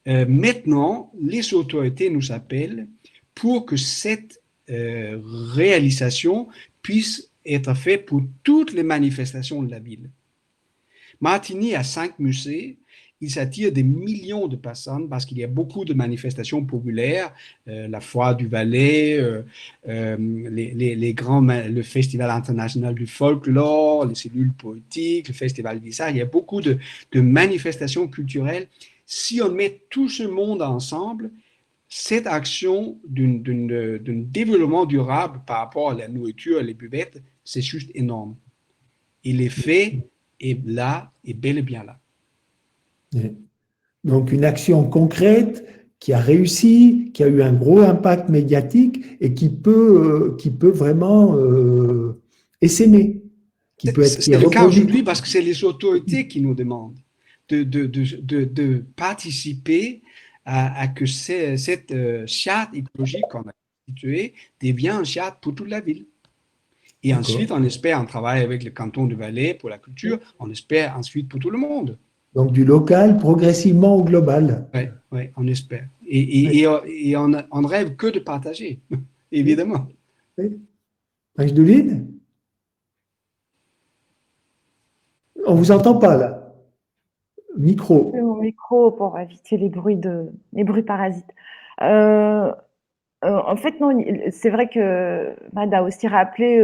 Maintenant, les autorités nous appellent pour que cette réalisation puisse être faite pour toutes les manifestations de la ville. Martigny a 5 musées. Il s'attire des millions de personnes parce qu'il y a beaucoup de manifestations populaires, la Foire du Valais, le Festival international du folklore, les cellules poétiques, le Festival d'Issard. Il y a beaucoup de manifestations culturelles. Si on met tout ce monde ensemble, cette action d'un développement durable par rapport à la nourriture, les buvettes, c'est juste énorme. Et l'effet est là, est bel et bien là. Donc une action concrète qui a réussi, qui a eu un gros impact médiatique et qui peut vraiment essaimer, qui peut être C'est le cas aujourd'hui parce que c'est les autorités qui nous demandent de participer à que cette charte écologique qu'on a constituée devienne une charte pour toute la ville. Et ensuite, on espère, on travaille avec le canton du Valais pour la culture, on espère ensuite pour tout le monde. Donc du local progressivement au global. Oui, on espère. Et on ne rêve que de partager, évidemment. Oui. Angeline ? On ne vous entend pas là. Micro. Mon micro pour éviter les bruits parasites. En fait, non, c'est vrai que Mad a aussi rappelé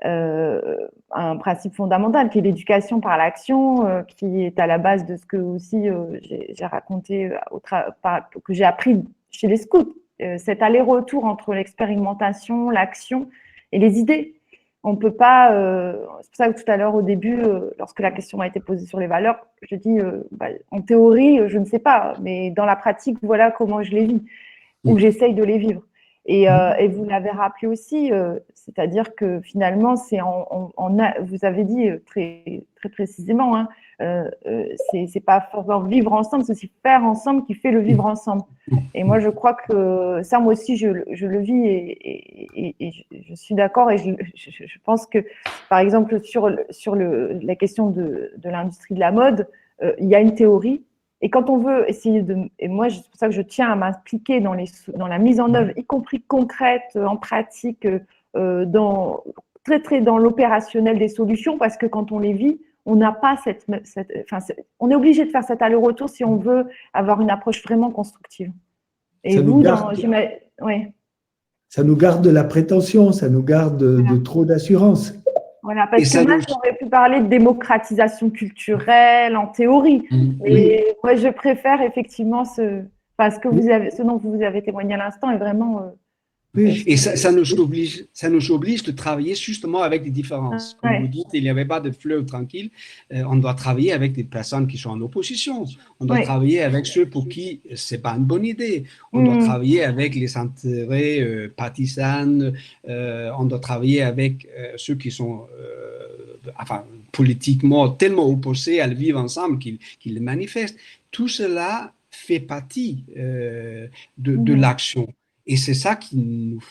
un principe fondamental qui est l'éducation par l'action, qui est à la base de ce que aussi j'ai raconté, que j'ai appris chez les scouts. Cet aller-retour entre l'expérimentation, l'action et les idées. On ne peut pas, c'est pour ça que tout à l'heure au début, lorsque la question a été posée sur les valeurs, je dis, en théorie, je ne sais pas, mais dans la pratique, voilà comment je les vis, ou j'essaye de les vivre. Et vous l'avez rappelé aussi, c'est-à-dire que finalement, vous avez dit très, très précisément, hein, c'est pas forcément vivre ensemble, c'est aussi faire ensemble qui fait le vivre ensemble. Et moi, je crois que ça, moi aussi, je le vis et je suis d'accord. Et je pense que, par exemple, sur la question de l'industrie de la mode, il y a une théorie. Et quand on veut essayer et moi, c'est pour ça que je tiens à m'impliquer dans la mise en œuvre, y compris concrète, en pratique, très dans l'opérationnel des solutions, parce que quand on les vit, on n'a pas on est obligé de faire cet aller-retour si on veut avoir une approche vraiment constructive. Et ça vous, ça nous garde de la prétention, ça nous garde de trop d'assurance. Voilà, parce que moi, j'aurais pu parler de démocratisation culturelle en théorie, mais moi, je préfère effectivement ce dont vous avez témoigné à l'instant est vraiment. Et ça nous oblige de travailler justement avec des différences. Comme vous dites, il n'y avait pas de fleuve tranquille. On doit travailler avec des personnes qui sont en opposition. On doit travailler avec ceux pour qui ce n'est pas une bonne idée. On doit travailler avec les intérêts partisans. On doit travailler avec ceux qui sont enfin, politiquement tellement opposés à le vivre ensemble qu'ils le manifestent. Tout cela fait partie de l'action. Et c'est ça qui nous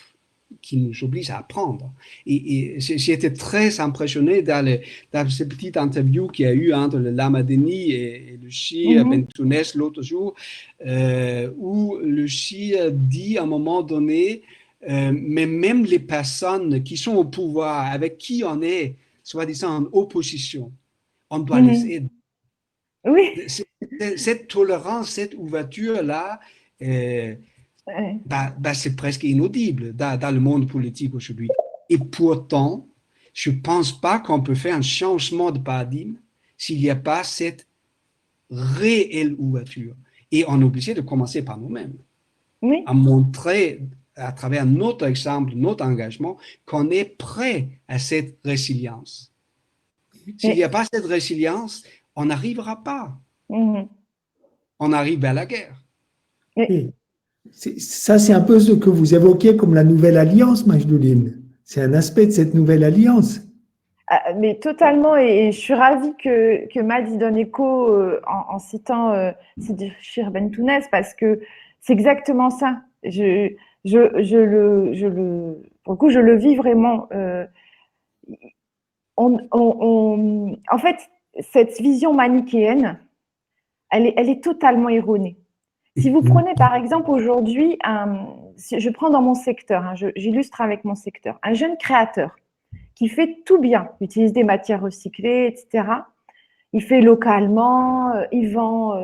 oblige à apprendre. Et j'ai été très impressionné dans cette petite interview qu'il y a eu entre le Lama Denis et le Shi Bentounès l'autre jour, où le Shi dit à un moment donné, mais même les personnes qui sont au pouvoir, avec qui on est, soi-disant, en opposition, on doit les aider. Oui. Cette tolérance, cette ouverture-là, c'est presque inaudible dans le monde politique aujourd'hui. Et pourtant, je ne pense pas qu'on peut faire un changement de paradigme s'il n'y a pas cette réelle ouverture. Et on est obligé de commencer par nous-mêmes, à montrer à travers notre exemple, notre engagement, qu'on est prêt à cette résilience. S'il n'y a pas cette résilience, on n'arrivera pas. On arrive à la guerre. Ça, c'est un peu ce que vous évoquez comme la nouvelle alliance, Majdoline. C'est un aspect de cette nouvelle alliance. Mais totalement, et je suis ravie que Mad y donne écho en citant Sidi Chir Bentounès, parce que c'est exactement ça. Pour le coup, je le vis vraiment. En fait, cette vision manichéenne, elle est totalement erronée. Si vous prenez par exemple aujourd'hui, je prends dans mon secteur, j'illustre avec mon secteur, un jeune créateur qui fait tout bien, utilise des matières recyclées, etc. Il fait localement, il vend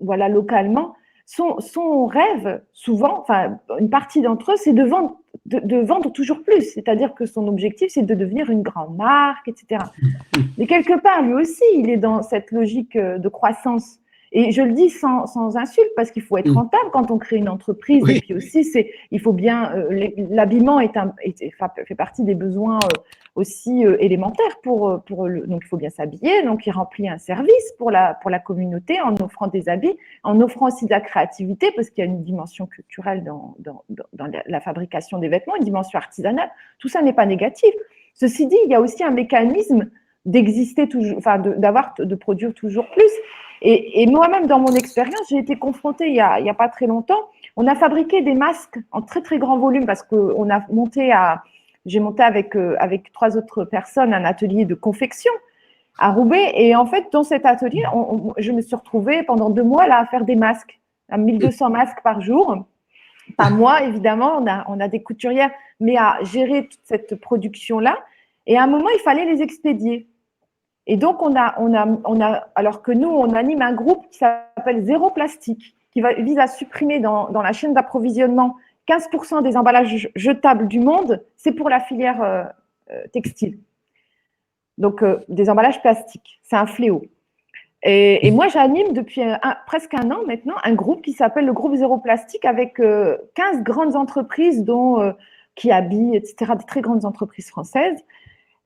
localement. Son rêve, souvent, enfin une partie d'entre eux, c'est de vendre toujours plus. C'est-à-dire que son objectif, c'est de devenir une grande marque, etc. Mais quelque part, lui aussi, il est dans cette logique de croissance. Et je le dis sans insulte, parce qu'il faut être rentable quand on crée une entreprise. Et puis aussi, il faut bien, l'habillement fait partie des besoins aussi élémentaires donc il faut bien s'habiller. Donc il remplit un service pour la communauté en offrant des habits, en offrant aussi de la créativité, parce qu'il y a une dimension culturelle dans la fabrication des vêtements, une dimension artisanale. Tout ça n'est pas négatif. Ceci dit, il y a aussi un mécanisme d'exister toujours, de produire toujours plus. Et moi-même, dans mon expérience, j'ai été confrontée il y a pas très longtemps. On a fabriqué des masques en très très grand volume parce que j'ai monté avec 3 autres personnes un atelier de confection à Roubaix. Et en fait, dans cet atelier, je me suis retrouvée pendant 2 mois là à faire des masques, à 1200 masques par jour. Pas moi, évidemment, on a des couturières, mais à gérer toute cette production-là. Et à un moment, il fallait les expédier. Et donc, alors que nous, on anime un groupe qui s'appelle Zéro Plastique, qui vise à supprimer dans la chaîne d'approvisionnement 15% des emballages jetables du monde, c'est pour la filière textile. Donc, des emballages plastiques. C'est un fléau. Et moi, j'anime depuis presque un an maintenant un groupe qui s'appelle le groupe Zéro Plastique avec 15 grandes entreprises, dont qui habillent, etc., des très grandes entreprises françaises.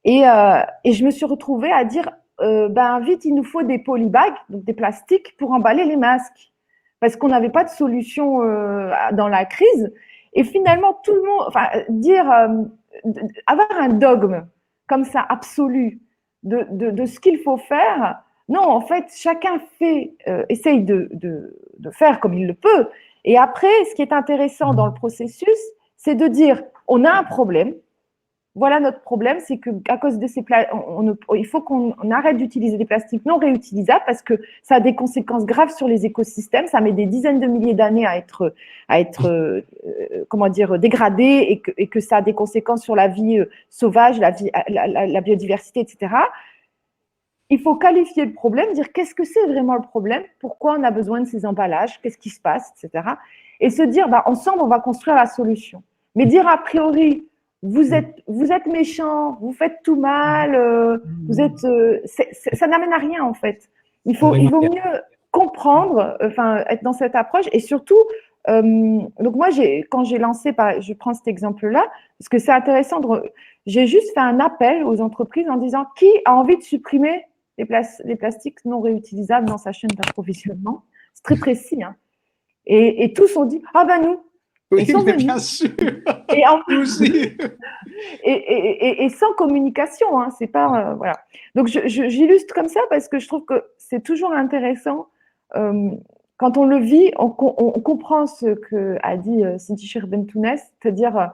Et je me suis retrouvée à dire, vite, il nous faut des polybags, donc des plastiques, pour emballer les masques. Parce qu'on n'avait pas de solution dans la crise. Et finalement, tout le monde, avoir un dogme comme ça, absolu, de ce qu'il faut faire. Non, en fait, chacun essaye de faire comme il le peut. Et après, ce qui est intéressant dans le processus, c'est de dire, on a un problème. Voilà notre problème, c'est qu'à cause de ces il faut qu'on arrête d'utiliser des plastiques non réutilisables parce que ça a des conséquences graves sur les écosystèmes. Ça met des dizaines de milliers d'années à être dégradé et que ça a des conséquences sur la vie sauvage, la biodiversité, etc. Il faut qualifier le problème, dire qu'est-ce que c'est vraiment le problème, pourquoi on a besoin de ces emballages, qu'est-ce qui se passe, etc. Et se dire, ensemble, on va construire la solution. Mais dire a priori, vous êtes méchant, vous faites tout mal, ça n'amène à rien en fait. Il vaut mieux comprendre, être dans cette approche et surtout, donc moi quand j'ai lancé, je prends cet exemple-là parce que c'est intéressant. J'ai juste fait un appel aux entreprises en disant qui a envie de supprimer les plastiques non réutilisables dans sa chaîne d'approvisionnement. C'est très précis, hein. Et tous ont dit nous. Oui, sont mais venus. bien sûr. Et, en- Nous aussi. et sans communication, hein, c'est pas voilà. Donc j'illustre comme ça parce que je trouve que c'est toujours intéressant quand on le vit, on comprend ce que a dit Cindy Bentounès, c'est-à-dire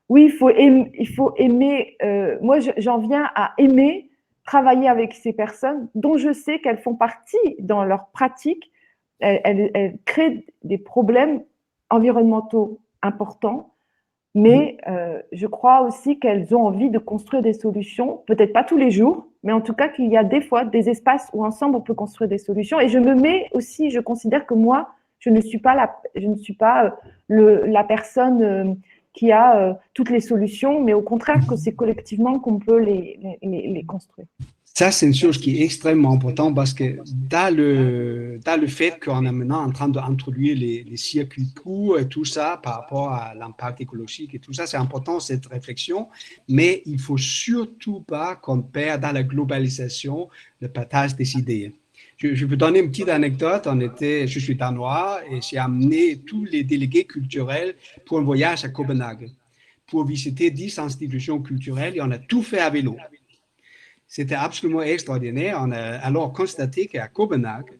oui, il faut aimer. Moi, j'en viens à aimer travailler avec ces personnes dont je sais qu'elles font partie dans leur pratique. Elles créent des problèmes environnementaux importants. Mais je crois aussi qu'elles ont envie de construire des solutions, peut-être pas tous les jours, mais en tout cas qu'il y a des fois des espaces où ensemble on peut construire des solutions. Et je me mets aussi, je considère que moi, je ne suis pas la personne qui a toutes les solutions, mais au contraire que c'est collectivement qu'on peut les construire. Ça, c'est une chose qui est extrêmement importante parce que dans le fait qu'on est maintenant en train d'introduire les circuits courts et tout ça par rapport à l'impact écologique et tout ça, c'est important cette réflexion, mais il ne faut surtout pas qu'on perde dans la globalisation le partage des idées. Je peux donner une petite anecdote. Je suis danois et j'ai amené tous les délégués culturels pour un voyage à Copenhague pour visiter 10 institutions culturelles et on a tout fait à vélo. C'était absolument extraordinaire. On a alors constaté qu'à Copenhague,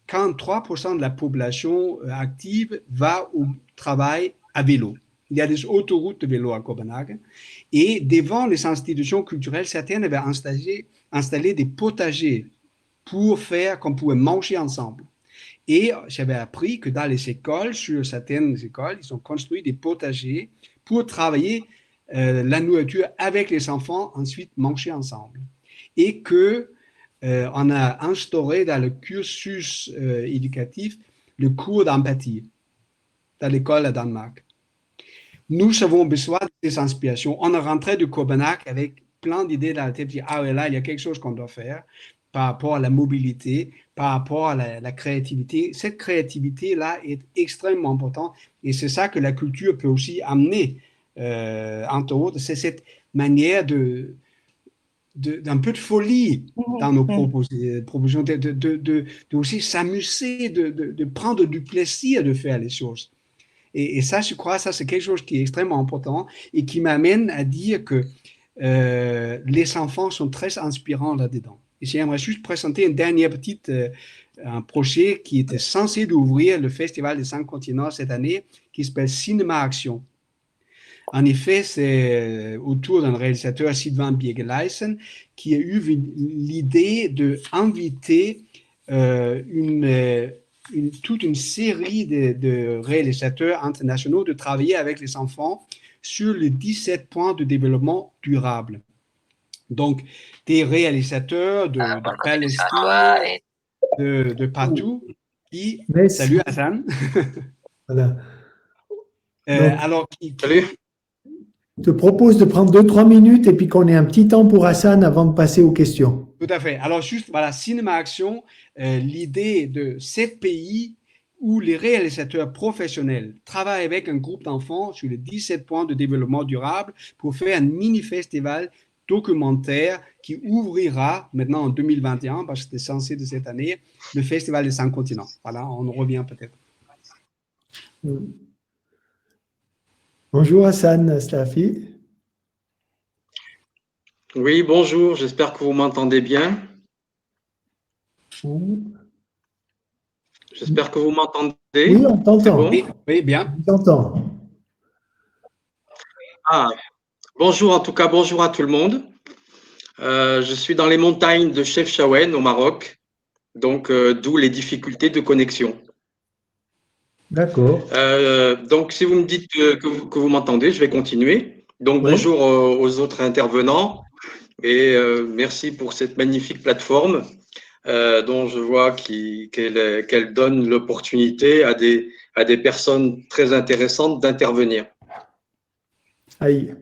43% de la population active va au travail à vélo. Il y a des autoroutes de vélo à Copenhague. Et devant les institutions culturelles, certaines avaient installé des potagers pour faire qu'on pouvait manger ensemble. Et j'avais appris que dans les écoles, sur certaines écoles, ils ont construit des potagers pour travailler la nourriture avec les enfants, ensuite manger ensemble. Et qu'on a instauré dans le cursus éducatif le cours d'empathie dans l'école à Danemark. Nous avons besoin de ces inspirations. On est rentré de Copenhague avec plein d'idées dans la tête. Ah ouais, là, il y a quelque chose qu'on doit faire par rapport à la mobilité, par rapport à la créativité. Cette créativité-là est extrêmement importante et c'est ça que la culture peut aussi amener, entre autres. C'est cette manière d'un peu de folie dans nos propositions, de aussi s'amuser, de prendre du plaisir de faire les choses. Et ça, je crois, ça c'est quelque chose qui est extrêmement important et qui m'amène à dire que les enfants sont très inspirants là-dedans. Et j'aimerais juste présenter une dernière petite un projet qui était censé d'ouvrir le Festival des 5 continents cette année, qui s'appelle Cinéma Action. En effet, c'est autour d'un réalisateur, Sylvain Biegeleisen, qui a eu l'idée d'inviter toute une série de réalisateurs internationaux de travailler avec les enfants sur les 17 points de développement durable. Donc, des réalisateurs de Palestine, de partout. Salut Hassan. Voilà. Alors, salut. Je te propose de prendre 2-3 minutes et puis qu'on ait un petit temps pour Hassan avant de passer aux questions. Tout à fait. Alors, juste, voilà, Cinéma Action, l'idée de 7 pays où les réalisateurs professionnels travaillent avec un groupe d'enfants sur les 17 points de développement durable pour faire un mini-festival documentaire qui ouvrira maintenant en 2021, parce que c'était censé de cette année, le Festival des 5 continents. Voilà, on revient peut-être. Bonjour Hassan Slafi. Oui, bonjour, j'espère que vous m'entendez bien. J'espère que vous m'entendez. Oui, on t'entend. Bon oui, bien. On t'entend. Ah, bonjour, en tout cas, bonjour à tout le monde. Je suis dans les montagnes de Chefchaouen au Maroc, donc d'où les difficultés de connexion. D'accord. Donc, si vous me dites que vous m'entendez, je vais continuer. Donc, ouais. Bonjour aux autres intervenants et merci pour cette magnifique plateforme dont je vois qu'elle donne l'opportunité à des personnes très intéressantes d'intervenir. Aïe.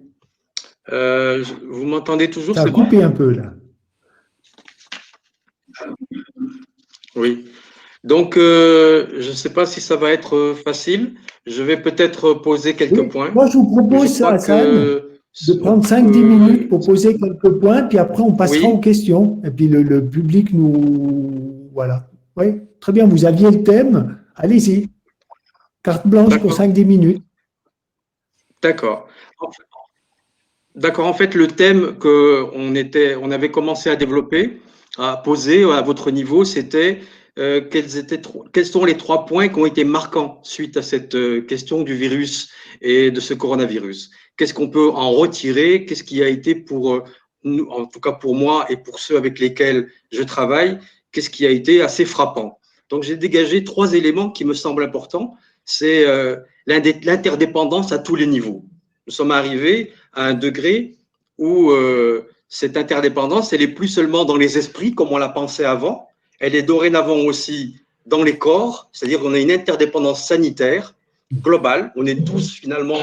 Vous m'entendez toujours? Ça a coupé un peu là. Oui. Donc, je ne sais pas si ça va être facile. Je vais peut-être poser quelques points. Moi, je vous propose ça, Hassan, de prendre 5-10 minutes pour poser quelques points, puis après, on passera aux questions. Et puis, le public nous… Voilà. Oui, très bien. Vous aviez le thème. Allez-y. Carte blanche pour 5-10 minutes. D'accord. D'accord, en fait, le thème qu'on avait commencé à développer, à poser à votre niveau, c'était quels sont les 3 points qui ont été marquants suite à cette question du virus et de ce coronavirus. Qu'est-ce qu'on peut en retirer? Qu'est-ce qui a été pour nous, en tout cas pour moi et pour ceux avec lesquels je travaille, qu'est-ce qui a été assez frappant? Donc, j'ai dégagé 3 éléments qui me semblent importants. C'est l'interdépendance à tous les niveaux. Nous sommes arrivés à un degré où cette interdépendance, elle n'est plus seulement dans les esprits comme on l'a pensé avant, elle est dorénavant aussi dans les corps, c'est-à-dire qu'on a une interdépendance sanitaire globale, on est tous finalement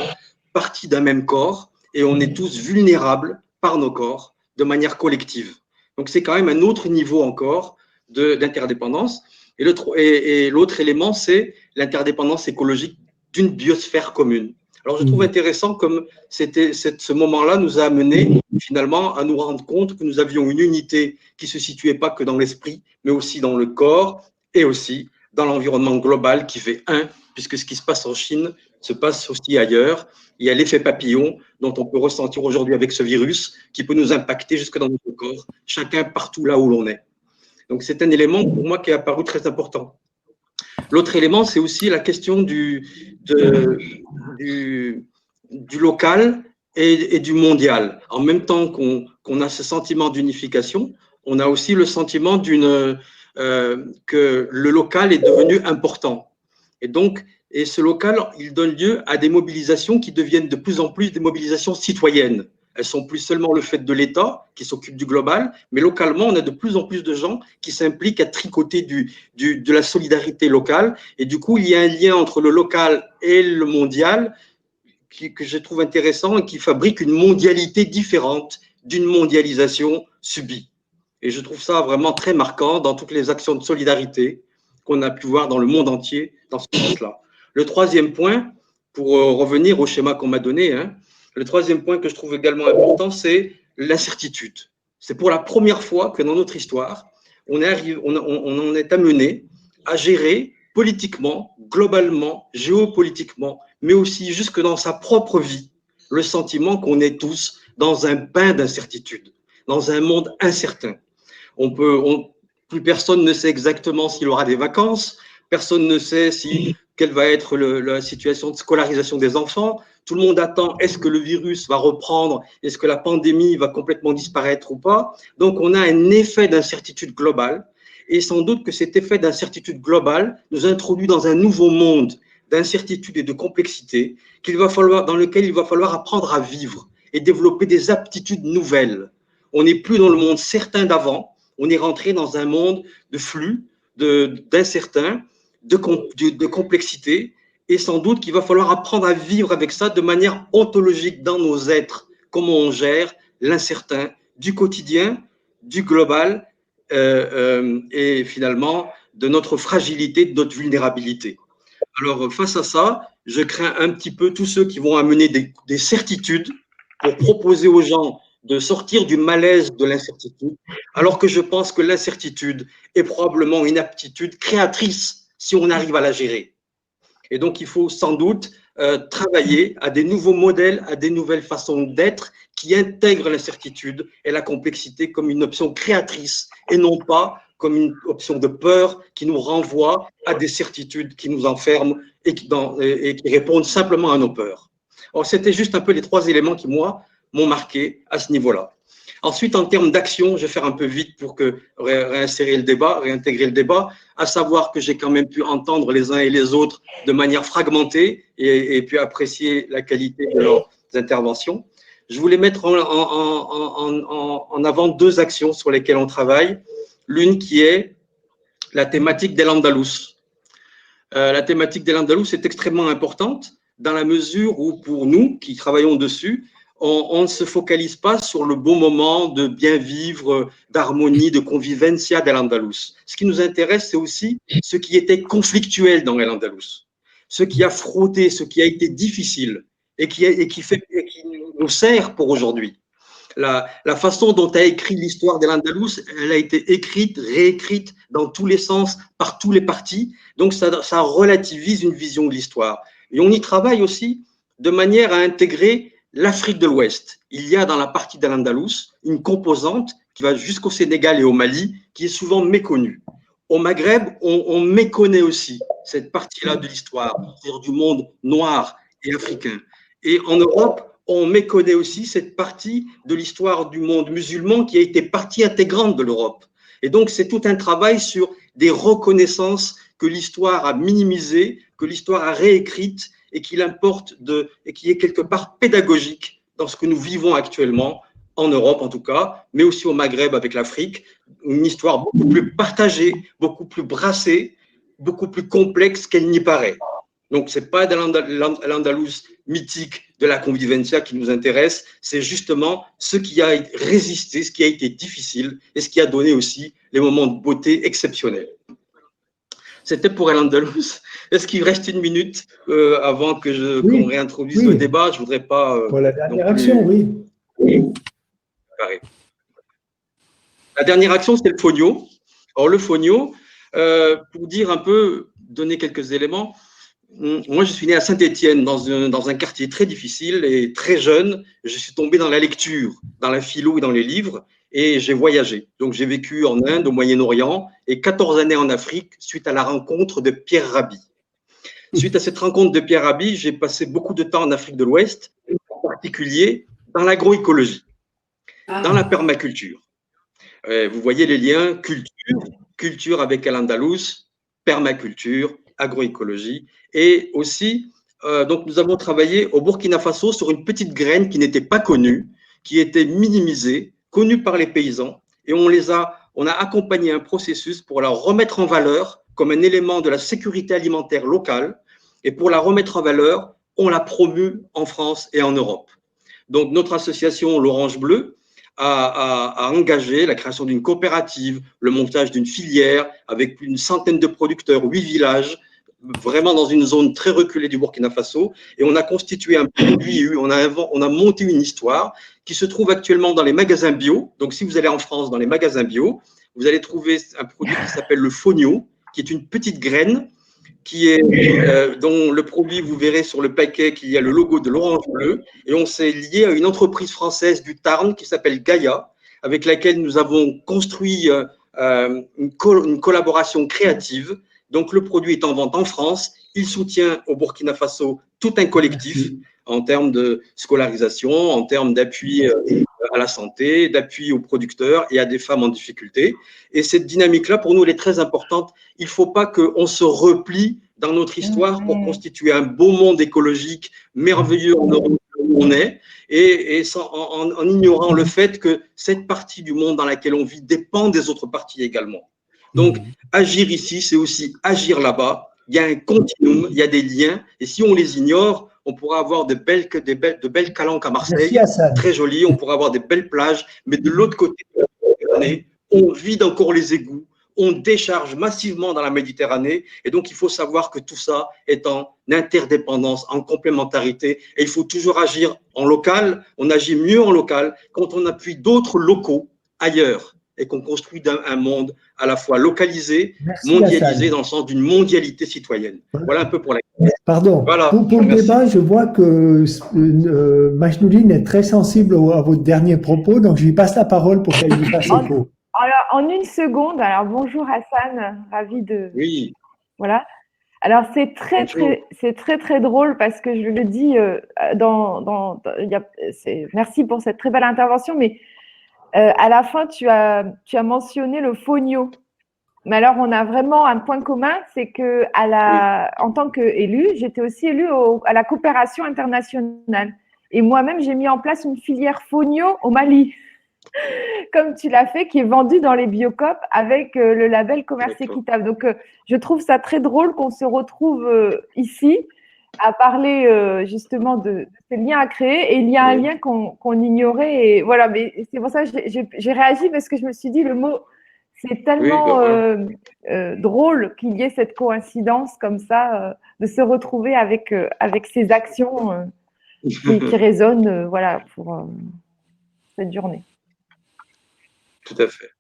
partis d'un même corps et on est tous vulnérables par nos corps de manière collective. Donc c'est quand même un autre niveau encore d'interdépendance. Et l'autre élément, c'est l'interdépendance écologique d'une biosphère commune. Alors, je trouve intéressant comme ce moment-là nous a amené finalement à nous rendre compte que nous avions une unité qui ne se situait pas que dans l'esprit, mais aussi dans le corps et aussi dans l'environnement global qui fait un, puisque ce qui se passe en Chine se passe aussi ailleurs. Il y a l'effet papillon dont on peut ressentir aujourd'hui avec ce virus qui peut nous impacter jusque dans notre corps, chacun partout là où l'on est. Donc, c'est un élément pour moi qui est apparu très important. L'autre élément, c'est aussi la question du local et du mondial. En même temps qu'on a ce sentiment d'unification, on a aussi le sentiment que le local est devenu important. Et ce local, il donne lieu à des mobilisations qui deviennent de plus en plus des mobilisations citoyennes. Elles sont plus seulement le fait de l'État qui s'occupe du global, mais localement, on a de plus en plus de gens qui s'impliquent à tricoter de la solidarité locale. Et du coup, il y a un lien entre le local et le mondial que je trouve intéressant et qui fabrique une mondialité différente d'une mondialisation subie. Et je trouve ça vraiment très marquant dans toutes les actions de solidarité qu'on a pu voir dans le monde entier dans ce sens-là. Le troisième point, pour revenir au schéma qu'on m'a donné, le troisième point que je trouve également important, c'est l'incertitude. C'est pour la première fois que dans notre histoire, on en est amené à gérer politiquement, globalement, géopolitiquement, mais aussi jusque dans sa propre vie, le sentiment qu'on est tous dans un bain d'incertitude, dans un monde incertain. Plus personne ne sait exactement s'il aura des vacances, personne ne sait quelle va être la situation de scolarisation des enfants. Tout le monde attend, est-ce que le virus va reprendre? Est-ce que la pandémie va complètement disparaître ou pas? Donc, on a un effet d'incertitude globale. Et sans doute que cet effet d'incertitude globale nous introduit dans un nouveau monde d'incertitude et de complexité dans lequel il va falloir apprendre à vivre et développer des aptitudes nouvelles. On n'est plus dans le monde certain d'avant, on est rentré dans un monde de flux, d'incertain, de complexité, et sans doute qu'il va falloir apprendre à vivre avec ça de manière ontologique dans nos êtres, comment on gère l'incertain du quotidien, du global, et finalement de notre fragilité, de notre vulnérabilité. Alors, face à ça, je crains un petit peu tous ceux qui vont amener des certitudes pour proposer aux gens de sortir du malaise de l'incertitude, alors que je pense que l'incertitude est probablement une aptitude créatrice si on arrive à la gérer. Et donc, il faut sans doute travailler à des nouveaux modèles, à des nouvelles façons d'être qui intègrent l'incertitude et la complexité comme une option créatrice et non pas comme une option de peur qui nous renvoie à des certitudes qui nous enferment et qui répondent simplement à nos peurs. Alors, c'était juste un peu les 3 éléments qui, moi, m'ont marqué à ce niveau-là. Ensuite, en termes d'action, je vais faire un peu vite pour réintégrer le débat, à savoir que j'ai quand même pu entendre les uns et les autres de manière fragmentée et puis apprécier la qualité de leurs interventions. Je voulais mettre en avant 2 actions sur lesquelles on travaille. L'une qui est la thématique d'El Andalus. La thématique d'El Andalus est extrêmement importante dans la mesure où, pour nous qui travaillons dessus, on ne se focalise pas sur le bon moment de bien vivre, d'harmonie, de convivencia d'El Andalus. Ce qui nous intéresse, c'est aussi ce qui était conflictuel dans El Andalus, ce qui a frotté, ce qui a été difficile et qui nous sert pour aujourd'hui. La façon dont a écrit l'histoire d'El Andalus, elle a été écrite, réécrite dans tous les sens, par tous les partis. Donc, ça relativise une vision de l'histoire. Et on y travaille aussi de manière à intégrer l'Afrique de l'Ouest. Il y a dans la partie d'Al-Andalus une composante qui va jusqu'au Sénégal et au Mali, qui est souvent méconnue. Au Maghreb, on méconnaît aussi cette partie-là de l'histoire, c'est-à-dire du monde noir et africain. Et en Europe, on méconnaît aussi cette partie de l'histoire du monde musulman qui a été partie intégrante de l'Europe. Et donc, c'est tout un travail sur des reconnaissances que l'histoire a minimisées, que l'histoire a réécrites et qu'il importe et qui est quelque part pédagogique dans ce que nous vivons actuellement, en Europe en tout cas, mais aussi au Maghreb avec l'Afrique. Une histoire beaucoup plus partagée, beaucoup plus brassée, beaucoup plus complexe qu'elle n'y paraît. Donc, ce n'est pas l'Andalous mythique de la convivencia qui nous intéresse, c'est justement ce qui a résisté, ce qui a été difficile et ce qui a donné aussi les moments de beauté exceptionnels. C'était pour Al-Andalus. Est-ce qu'il reste une minute avant que qu'on réintroduise le débat? Je ne voudrais pas… pour la dernière action, oui. La dernière action, c'est le Fonio. Alors, le Fonio, pour dire un peu, donner quelques éléments, moi, je suis né à Saint-Étienne, dans un quartier très difficile et très jeune. Je suis tombé dans la lecture, dans la philo et dans les livres, et j'ai voyagé. Donc, j'ai vécu en Inde, au Moyen-Orient, et 14 années en Afrique, suite à la rencontre de Pierre Rabhi. Suite à cette rencontre de Pierre Rabhi, j'ai passé beaucoup de temps en Afrique de l'Ouest, en particulier dans l'agroécologie, dans la permaculture. Vous voyez les liens culture avec Al-Andalus, permaculture, agroécologie. Et aussi, donc nous avons travaillé au Burkina Faso sur une petite graine qui n'était pas connue, qui était minimisée, connue par les paysans. Et on a accompagné un processus pour la remettre en valeur comme un élément de la sécurité alimentaire locale. Et pour la remettre en valeur, on l'a promue en France et en Europe. Donc notre association l'Orange Bleu a engagé la création d'une coopérative, le montage d'une filière avec plus d'une centaine de producteurs, 8 villages, vraiment dans une zone très reculée du Burkina Faso. Et on a constitué un produit, on a monté une histoire qui se trouve actuellement dans les magasins bio. Donc, si vous allez en France, dans les magasins bio, vous allez trouver un produit qui s'appelle le Fonio, qui est une petite graine dont le produit, vous verrez sur le paquet qu'il y a le logo de l'Orange Bleu, et on s'est lié à une entreprise française du Tarn qui s'appelle Gaïa, avec laquelle nous avons construit une collaboration créative. Donc le produit est en vente en France, il soutient au Burkina Faso tout un collectif en termes de scolarisation, en termes d'appui à la santé, d'appui aux producteurs et à des femmes en difficulté. Et cette dynamique-là, pour nous, elle est très importante. Il ne faut pas qu'on se replie dans notre histoire pour constituer un beau monde écologique merveilleux en Europe où on est, et en ignorant le fait que cette partie du monde dans laquelle on vit dépend des autres parties également. Donc, agir ici, c'est aussi agir là-bas. Il y a un continuum, il y a des liens, et si on les ignore, on pourra avoir de belles calanques à Marseille, très jolies, on pourra avoir des belles plages, mais de l'autre côté de la Méditerranée, on vide encore les égouts, on décharge massivement dans la Méditerranée, et donc il faut savoir que tout ça est en interdépendance, en complémentarité, et il faut toujours agir en local. On agit mieux en local quand on appuie d'autres locaux ailleurs, et qu'on construit un monde à la fois localisé, mondialisé, dans le sens d'une mondialité citoyenne. Voilà un peu pour la question. Pardon, voilà, pour le débat, je vois que Majnouline est très sensible à votre dernier propos, donc je lui passe la parole pour qu'elle lui fasse écho. Alors, en une seconde, alors bonjour Hassan, ravi de… Oui. Voilà. Alors, c'est très drôle parce que je le dis, merci pour cette très belle intervention, mais à la fin, tu as mentionné le Fonio. Mais alors, on a vraiment un point commun, c'est que en tant qu'élue, j'étais aussi élue à la coopération internationale. Et moi-même, j'ai mis en place une filière Fonio au Mali, comme tu l'as fait, qui est vendue dans les Biocoop avec le label Commerce Équitable. Donc, je trouve ça très drôle qu'on se retrouve ici à parler justement de ces liens à créer. Et il y a un lien qu'on ignorait. Et voilà, mais c'est pour ça que j'ai réagi parce que je me suis dit le mot… C'est tellement drôle qu'il y ait cette coïncidence comme ça, de se retrouver avec ces actions qui résonnent voilà, pour cette journée. Tout à fait.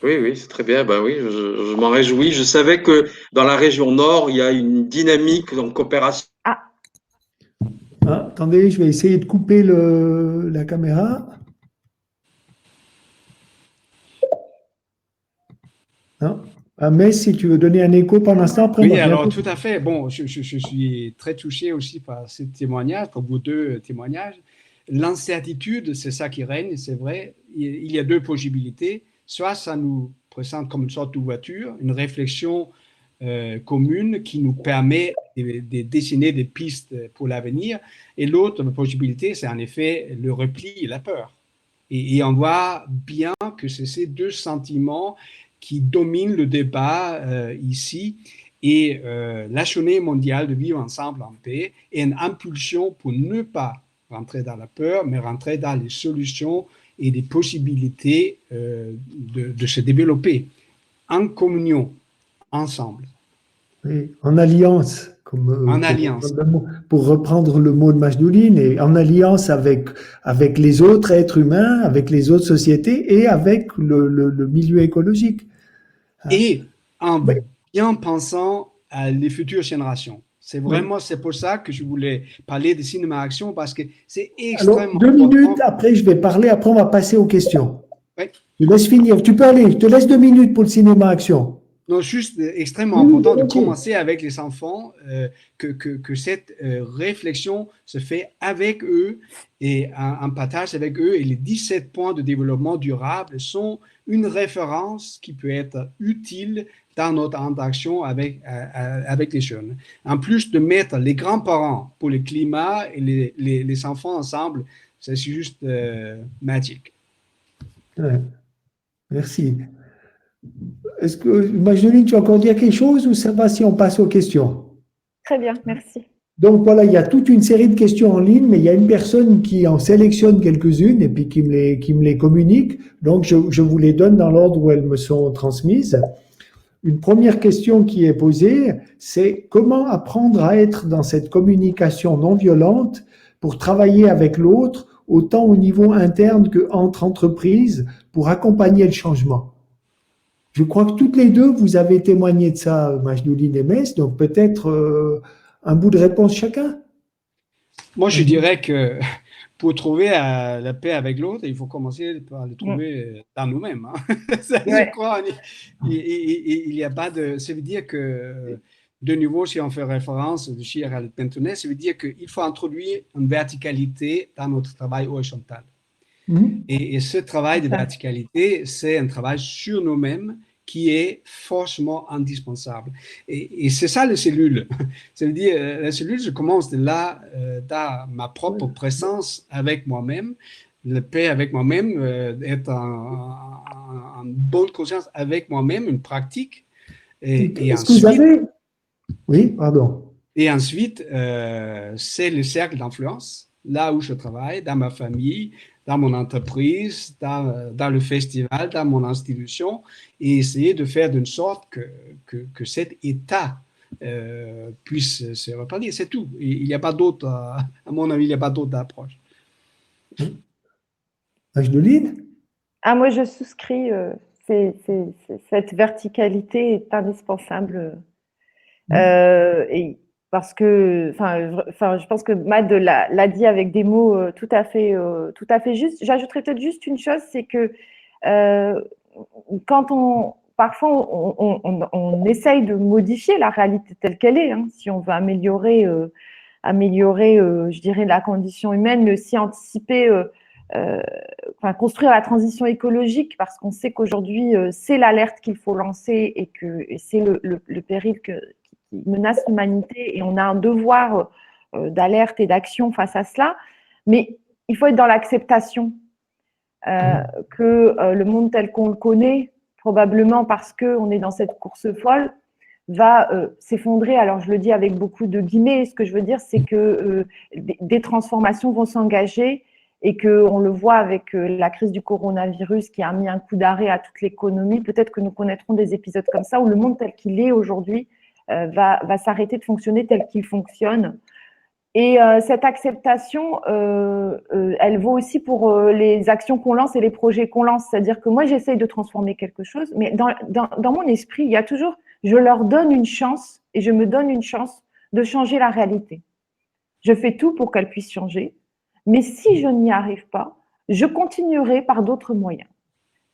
Oui, c'est très bien. Ben oui, je m'en réjouis. Je savais que dans la région Nord, il y a une dynamique en coopération. Ah, Ah, attendez, je vais essayer de couper la caméra. Non. Ah, mais si tu veux donner un écho pendant l'instant, après Oui, moi je viens. alors tout à fait. Bon, je suis très touché aussi par ces témoignages, par vos deux témoignages. L'incertitude, c'est ça qui règne, c'est vrai. Il y a deux possibilités. Soit ça nous présente comme une sorte de voiture, une réflexion commune qui nous permet de dessiner des pistes pour l'avenir. Et l'autre possibilité, c'est en effet le repli et la peur. Et on voit bien que c'est ces deux sentiments qui dominent le débat ici. Et la journée mondiale de vivre ensemble en paix est une impulsion pour ne pas rentrer dans la peur, mais rentrer dans les solutions et les possibilités de se développer en communion, ensemble. Oui, en alliance, En alliance. pour reprendre le mot de Majdouline, et en alliance avec les autres êtres humains, avec les autres sociétés et avec le milieu écologique. Et en Oui, bien pensant à les futures générations. C'est oui. vraiment, c'est pour ça que je voulais parler de cinéma action parce que c'est Alors, extrêmement 2 important. minutes, après je vais parler, après on va passer aux questions. Oui. Je laisse finir. Tu peux aller, je te laisse 2 minutes pour le cinéma action. Non, juste extrêmement Oui, oui, important de volontiers. commencer avec les enfants, que cette réflexion se fait avec eux et en partage avec eux. Et les 17 points de développement durable sont une référence qui peut être utile dans notre interaction avec les jeunes. En plus de mettre les grands-parents pour le climat et les enfants ensemble, c'est juste magique. Ouais, merci. Est-ce que, Majdouline, tu as encore dire quelque chose ou ça va si on passe aux questions? Très bien, merci. Donc voilà, il y a toute une série de questions en ligne, mais il y a une personne qui en sélectionne quelques-unes et puis qui me les communique. Donc je vous les donne dans l'ordre où elles me sont transmises. Une première question qui est posée, c'est comment apprendre à être dans cette communication non violente pour travailler avec l'autre, autant au niveau interne qu'entre entreprises, pour accompagner le changement. Je crois que toutes les deux, vous avez témoigné de ça, Majdouline et Mess, donc peut-être un bout de réponse chacun. Moi, je dirais que pour trouver la paix avec l'autre, il faut commencer par le trouver dans nous-mêmes. Hein. Ça, Ouais. je crois, il n'y a pas de... Ça veut dire que, de nouveau, si on fait référence de Shir al-Pentunet, ça veut dire qu'il faut introduire une verticalité dans notre travail horizontal. Et ce travail de verticalité, c'est un travail sur nous-mêmes qui est forcément indispensable. Et c'est ça, les cellules. Ça veut dire, la cellule, je commence de là, dans ma propre présence avec moi-même, la paix avec moi-même, être en bonne conscience avec moi-même, une pratique. Et Est-ce que vous avez... Oui, pardon. Et ensuite, c'est le cercle d'influence, là où je travaille, dans ma famille, dans mon entreprise, dans le festival, dans mon institution, et essayer de faire d'une sorte que cet état puisse se reproduire. C'est tout. Il n'y a pas d'autre, à mon avis, il n'y a pas d'autre approche. Majdouline ? Ah, moi, je souscris. Cette verticalité est indispensable. Et parce que, je pense que Mad l'a dit avec des mots tout à fait justes. J'ajouterais peut-être juste une chose, c'est que quand parfois on essaye de modifier la réalité telle qu'elle est, hein, si on veut améliorer, je dirais, la condition humaine, mais aussi anticiper, construire la transition écologique, parce qu'on sait qu'aujourd'hui, c'est l'alerte qu'il faut lancer et que c'est le péril qui menace l'humanité, et on a un devoir d'alerte et d'action face à cela. Mais il faut être dans l'acceptation que le monde tel qu'on le connaît, probablement parce qu'on est dans cette course folle, va s'effondrer. Alors, je le dis avec beaucoup de guillemets. Ce que je veux dire, c'est que des transformations vont s'engager et qu'on le voit avec la crise du coronavirus qui a mis un coup d'arrêt à toute l'économie. Peut-être que nous connaîtrons des épisodes comme ça où le monde tel qu'il est aujourd'hui va s'arrêter de fonctionner tel qu'il fonctionne. Et cette acceptation, elle vaut aussi pour les actions qu'on lance et les projets qu'on lance. C'est-à-dire que moi, j'essaye de transformer quelque chose, mais dans mon esprit, il y a toujours, je leur donne une chance et je me donne une chance de changer la réalité. Je fais tout pour qu'elle puisse changer. Mais si je n'y arrive pas, je continuerai par d'autres moyens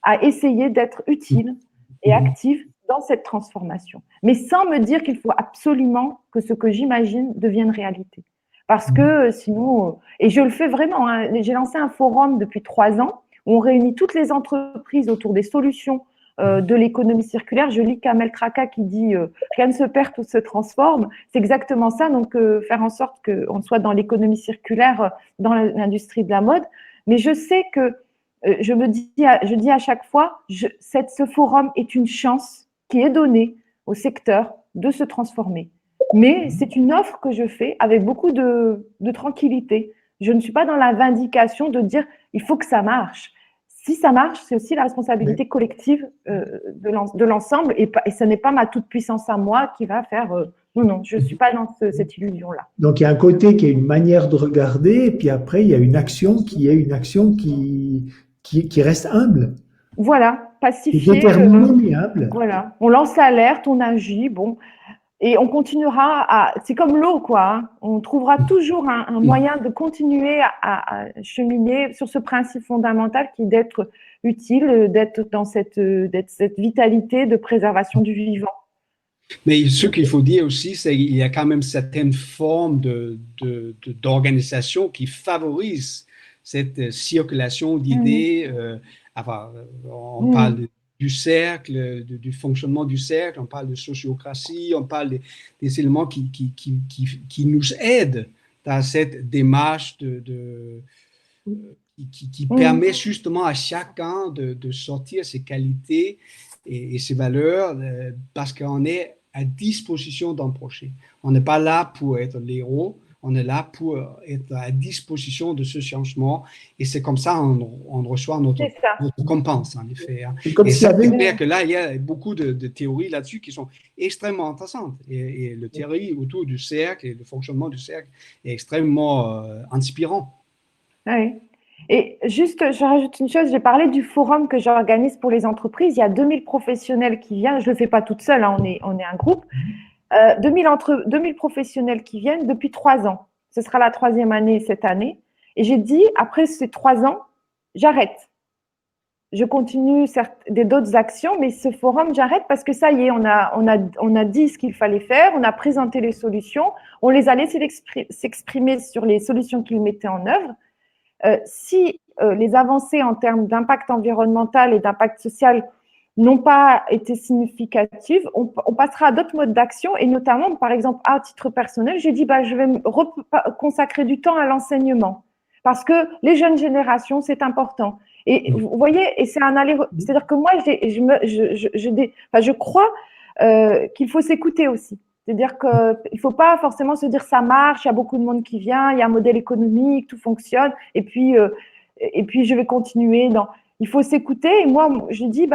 à essayer d'être utile et active dans cette transformation. Mais sans me dire qu'il faut absolument que ce que j'imagine devienne réalité. Parce que sinon, et je le fais vraiment, hein, j'ai lancé un forum depuis 3 ans où on réunit toutes les entreprises autour des solutions de l'économie circulaire. Je lis Kamel Traka qui dit rien ne se perd, tout se transforme. C'est exactement ça. Donc, faire en sorte qu'on soit dans l'économie circulaire, dans l'industrie de la mode. Mais je sais que je dis à chaque fois, ce forum est une chance qui est donnée au secteur de se transformer. Mais c'est une offre que je fais avec beaucoup de tranquillité. Je ne suis pas dans la vindication de dire il faut que ça marche. Si ça marche, c'est aussi la responsabilité collective de l'ensemble et ce n'est pas ma toute-puissance à moi qui va faire… non, je ne suis pas dans cette illusion-là. Donc, il y a un côté qui est une manière de regarder, et puis après, il y a une action qui reste humble. Voilà, pacifiée. Déterminée, mais humble. Voilà, on lance l'alerte, on agit, bon, et on continuera à… C'est comme l'eau, quoi. Hein. On trouvera toujours un moyen de continuer à cheminer sur ce principe fondamental qui est d'être utile, d'être dans cette vitalité de préservation du vivant. Mais ce qu'il faut dire aussi, c'est qu'il y a quand même certaines formes d'organisation qui favorisent cette circulation d'idées. On parle du cercle, du fonctionnement du cercle, on parle de sociocratie, on parle des éléments qui nous aident dans cette démarche qui permet justement à chacun de sortir ses qualités et ses valeurs parce qu'on est à disposition d'un projet. On n'est pas là pour être l'héros, on est là pour être à disposition de ce changement et c'est comme ça on reçoit notre récompense en effet. Hein. Et ça veut dire que là, il y a beaucoup de théories là-dessus qui sont extrêmement intéressantes et le théorie autour du cercle et le fonctionnement du cercle est extrêmement inspirant. Oui. Et juste, je rajoute une chose, j'ai parlé du forum que j'organise pour les entreprises. Il y a 2000 professionnels qui viennent. Je ne le fais pas toute seule, hein, on est un groupe. 2000 professionnels qui viennent depuis 3 ans. Ce sera la 3e année cette année. Et j'ai dit, après ces 3 ans, j'arrête. Je continue d'autres actions, mais ce forum, j'arrête parce que ça y est, on a dit ce qu'il fallait faire, on a présenté les solutions, on les a laissés s'exprimer sur les solutions qu'ils mettaient en œuvre. Si les avancées en termes d'impact environnemental et d'impact social n'ont pas été significatives, on passera à d'autres modes d'action et notamment, par exemple, à titre personnel, j'ai dit je vais consacrer du temps à l'enseignement parce que les jeunes générations, c'est important. Et vous voyez, et c'est un aller, c'est-à-dire que moi, je crois qu'il faut s'écouter aussi. C'est-à-dire qu'il ne faut pas forcément se dire ça marche, il y a beaucoup de monde qui vient, il y a un modèle économique, tout fonctionne, et puis je vais continuer. Il faut s'écouter. Et moi, je dis,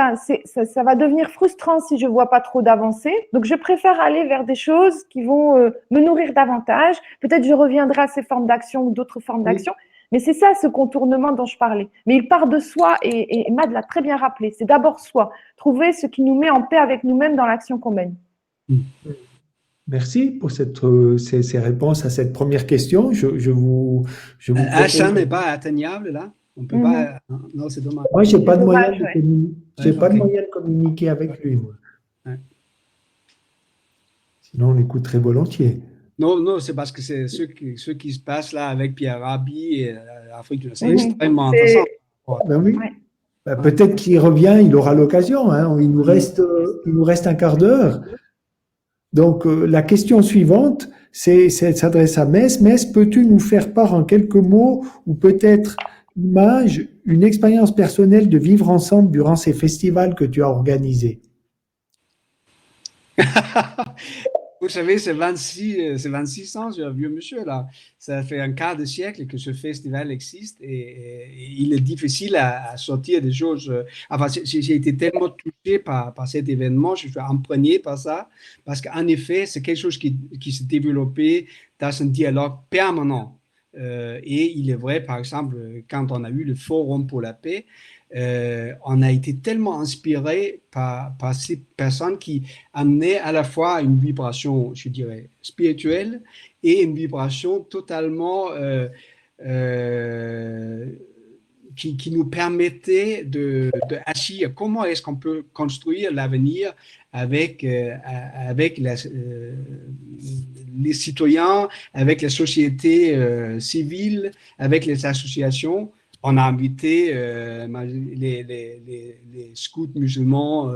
ça va devenir frustrant si je ne vois pas trop d'avancées. Donc, je préfère aller vers des choses qui vont me nourrir davantage. Peut-être je reviendrai à ces formes d'action ou d'autres formes d'action. Mais c'est ça, ce contournement dont je parlais. Mais il part de soi, et Mad l'a très bien rappelé. C'est d'abord soi. Trouver ce qui nous met en paix avec nous-mêmes dans l'action qu'on mène. Merci pour ces réponses à cette première question. Je vous ça n'est pas atteignable là. On peut pas. Non, c'est dommage. Moi, j'ai pas de moyen de communiquer avec lui. Moi. Ouais. Sinon, on l'écoute très volontiers. Non, c'est parce que c'est ce qui se passe là avec Pierre Rabhi et l'Afrique du Nord. C'est extrêmement intéressant. Oui. Peut-être qu'il revient, il aura l'occasion. Hein. Il nous reste un quart d'heure. Donc, la question suivante, s'adresse à Mess. Mess, peux-tu nous faire part en quelques mots ou peut-être une expérience personnelle de vivre ensemble durant ces festivals que tu as organisés? Vous savez, c'est 26 ans, j'ai un vieux monsieur là. Ça fait un quart de siècle que ce festival existe et il est difficile à sortir des choses. Enfin, j'ai été tellement touché par cet événement, je suis imprégné par ça, parce qu'en effet, c'est quelque chose qui s'est développé dans un dialogue permanent. Et il est vrai, par exemple, quand on a eu le Forum pour la paix, on a été tellement inspiré par ces personnes qui amenaient à la fois une vibration, je dirais, spirituelle et une vibration totalement qui nous permettait d'agir. Comment est-ce qu'on peut construire l'avenir avec les citoyens, avec la société civile, avec les associations. On a invité les scouts musulmans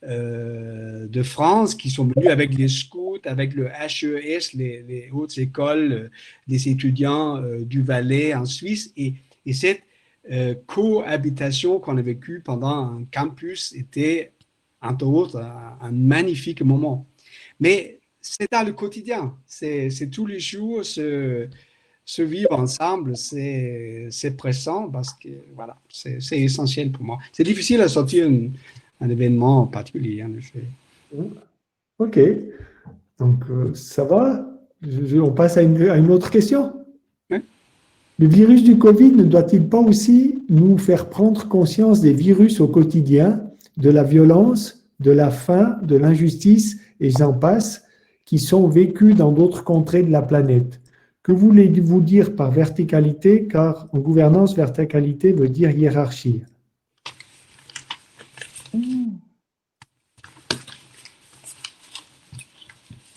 de France qui sont venus avec les scouts, avec le HES, les hautes écoles des étudiants du Valais en Suisse. Et cette cohabitation qu'on a vécue pendant un campus était, entre autres, un magnifique moment. Mais c'est dans le quotidien, c'est tous les jours se vivre ensemble, c'est pressant parce que voilà, c'est essentiel pour moi. C'est difficile à sortir un événement particulier, en effet. Ok, donc ça va. On passe à une autre question. Oui. Le virus du Covid ne doit-il pas aussi nous faire prendre conscience des virus au quotidien, de la violence, de la faim, de l'injustice, et j'en passe, qui sont vécus dans d'autres contrées de la planète? Que voulez-vous dire par verticalité? Car en gouvernance, verticalité veut dire hiérarchie.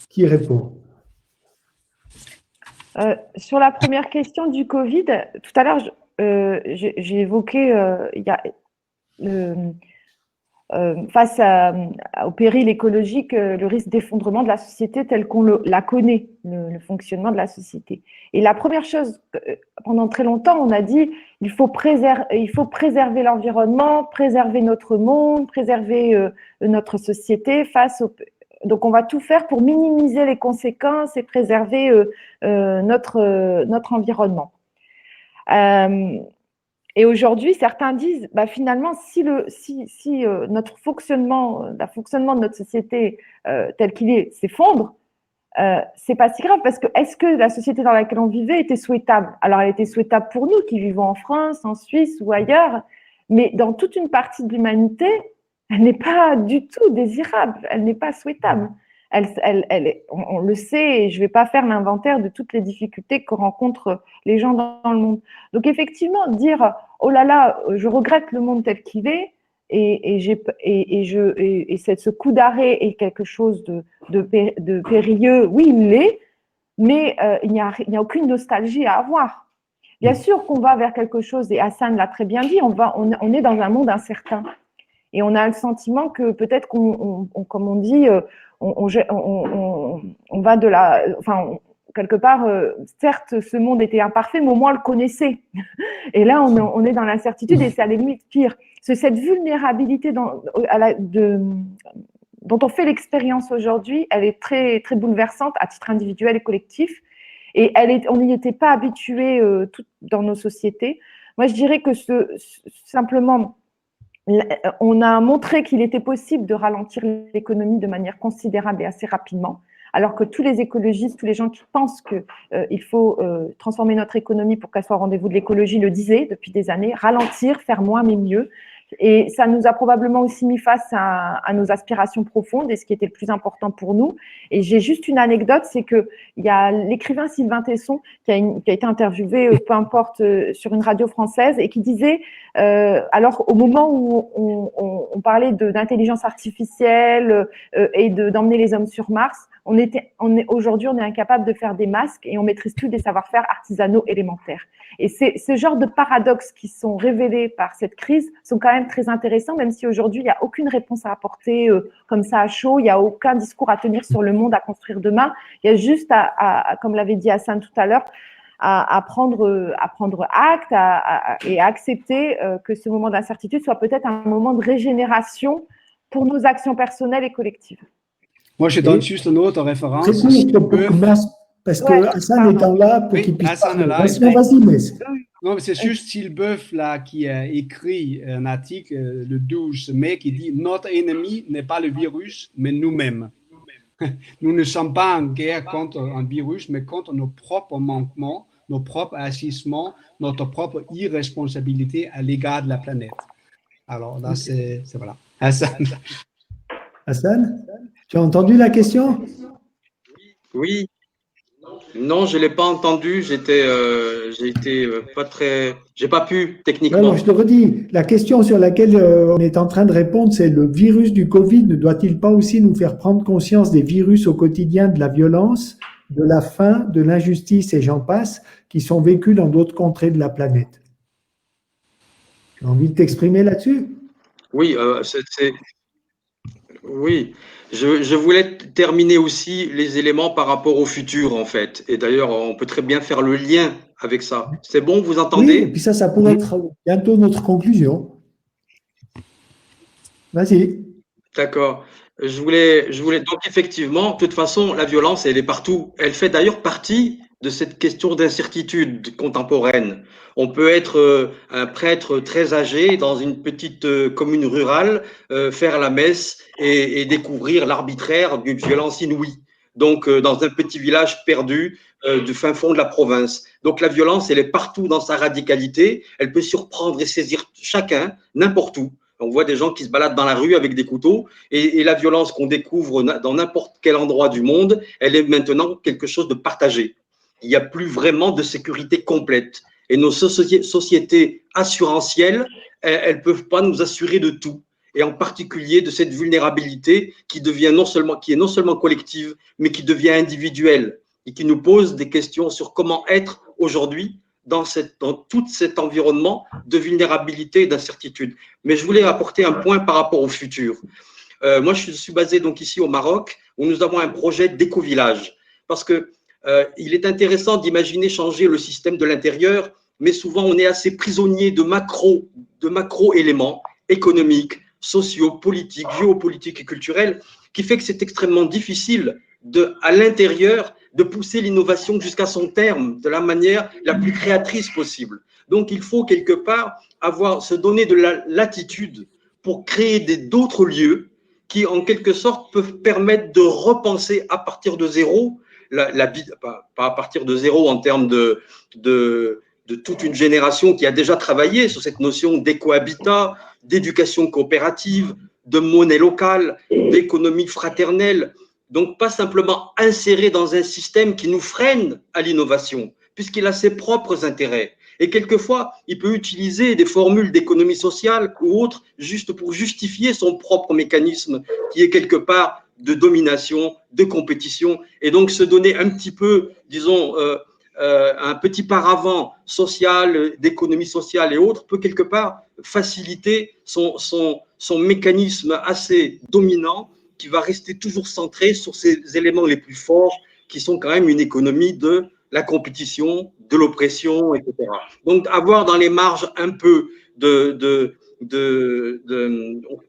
Qui répond? Sur la première question du Covid, tout à l'heure, j'ai évoqué face au péril écologique, le risque d'effondrement de la société telle qu'on la connaît, le fonctionnement de la société. Et la première chose, pendant très longtemps, on a dit il faut préserver l'environnement, préserver notre monde, préserver notre société face au... Donc, on va tout faire pour minimiser les conséquences et préserver notre environnement. Et aujourd'hui, certains disent, bah, finalement, si notre fonctionnement de notre société tel qu'il est s'effondre, c'est pas si grave parce que est-ce que la société dans laquelle on vivait était souhaitable? Alors, elle était souhaitable pour nous qui vivons en France, en Suisse ou ailleurs, mais dans toute une partie de l'humanité, elle n'est pas du tout désirable, elle n'est pas souhaitable. On le sait, et je ne vais pas faire l'inventaire de toutes les difficultés que rencontrent les gens dans le monde. Donc effectivement, dire « oh là là, je regrette le monde tel qu'il est », et ce coup d'arrêt est quelque chose de périlleux, oui, il l'est, mais il n'y a aucune nostalgie à avoir. Bien sûr qu'on va vers quelque chose, et Hassan l'a très bien dit, on est dans un monde incertain. Et on a le sentiment que peut-être comme on dit, on va de la... Enfin, quelque part, certes, ce monde était imparfait, mais au moins on le connaissait. Et là, on est dans l'incertitude et c'est à la limite pire. C'est cette vulnérabilité dont on fait l'expérience aujourd'hui, elle est très, très bouleversante à titre individuel et collectif. Et on n'y était pas habitué dans nos sociétés. Moi, je dirais que simplement... On a montré qu'il était possible de ralentir l'économie de manière considérable et assez rapidement, alors que tous les écologistes, tous les gens qui pensent qu'il faut transformer notre économie pour qu'elle soit au rendez-vous de l'écologie le disaient depuis des années, ralentir, faire moins mais mieux. Et ça nous a probablement aussi mis face à nos aspirations profondes et ce qui était le plus important pour nous. Et j'ai juste une anecdote, c'est qu'il y a l'écrivain Sylvain Tesson qui a été interviewé, peu importe, sur une radio française et qui disait, alors au moment où on parlait d'intelligence artificielle et d'emmener les hommes sur Mars, aujourd'hui, on est incapable de faire des masques et on maîtrise plus des savoir-faire artisanaux élémentaires. Et ce genre de paradoxes qui sont révélés par cette crise sont quand même très intéressants, même si aujourd'hui, il n'y a aucune réponse à apporter comme ça à chaud, il n'y a aucun discours à tenir sur le monde à construire demain. Il y a juste comme l'avait dit Hassan tout à l'heure, à prendre acte et à accepter que ce moment d'incertitude soit peut-être un moment de régénération pour nos actions personnelles et collectives. Moi, je donne juste une autre référence. Parce que Hassan étant là pour qu'il puisse parler. Vas-y. Non, mais c'est juste Silbeuf là qui a écrit un article le 12 mai qui dit « Notre ennemi n'est pas le virus, mais nous-mêmes. Nous ne sommes pas en guerre contre un virus, mais contre nos propres manquements, nos propres agissements, notre propre irresponsabilité à l'égard de la planète. » Alors là, c'est voilà. Hassan. Hassan, tu as entendu la question? Oui, non, je ne l'ai pas entendu. J'ai été pas très, j'ai pas pu Ouais, techniquement. je te redis, la question sur laquelle on est en train de répondre, c'est le virus du Covid ne doit-il pas aussi nous faire prendre conscience des virus au quotidien, de la violence, de la faim, de l'injustice et j'en passe, qui sont vécus dans d'autres contrées de la planète? Tu as envie de t'exprimer là-dessus? Oui, oui. Je voulais terminer aussi les éléments par rapport au futur, en fait. Et d'ailleurs, on peut très bien faire le lien avec ça. C'est bon, vous Oui, et puis entendez? ça pourrait être bientôt notre conclusion. Vas-y. D'accord. Donc effectivement, de toute façon, la violence, elle est partout. Elle fait d'ailleurs partie de cette question d'incertitude contemporaine. On peut être un prêtre très âgé dans une petite commune rurale, faire la messe et découvrir l'arbitraire d'une violence inouïe. Donc, dans un petit village perdu du fin fond de la province. Donc, la violence, elle est partout dans sa radicalité. Elle peut surprendre et saisir chacun, n'importe où. On voit des gens qui se baladent dans la rue avec des couteaux et la violence qu'on découvre dans n'importe quel endroit du monde, elle est maintenant quelque chose de partagé. Il n'y a plus vraiment de sécurité complète. Et nos sociétés assurantielles, elles ne peuvent pas nous assurer de tout. Et en particulier de cette vulnérabilité qui est non seulement collective, mais qui devient individuelle et qui nous pose des questions sur comment être aujourd'hui dans tout cet environnement de vulnérabilité et d'incertitude. Mais je voulais apporter un point par rapport au futur. Moi, je suis basé donc ici au Maroc, où nous avons un projet d'éco-village. Parce que il est intéressant d'imaginer changer le système de l'intérieur, mais souvent on est assez prisonnier de macro éléments économiques, sociaux, politiques, géopolitiques et culturels, qui fait que c'est extrêmement difficile à l'intérieur de pousser l'innovation jusqu'à son terme de la manière la plus créatrice possible. Donc il faut quelque part se donner de la latitude pour créer d'autres lieux qui, en quelque sorte, peuvent permettre de repenser à partir de zéro, pas à partir de zéro en termes de toute une génération qui a déjà travaillé sur cette notion d'écohabitat, d'éducation coopérative, de monnaie locale, d'économie fraternelle. Donc, pas simplement inséré dans un système qui nous freine à l'innovation, puisqu'il a ses propres intérêts. Et quelquefois, il peut utiliser des formules d'économie sociale ou autres juste pour justifier son propre mécanisme qui est quelque part de domination, de compétition, et donc se donner un petit peu, disons, un petit paravent social, d'économie sociale et autres, peut quelque part faciliter son mécanisme assez dominant qui va rester toujours centré sur ces éléments les plus forts qui sont quand même une économie de la compétition, de l'oppression, etc. Donc, avoir dans les marges un peu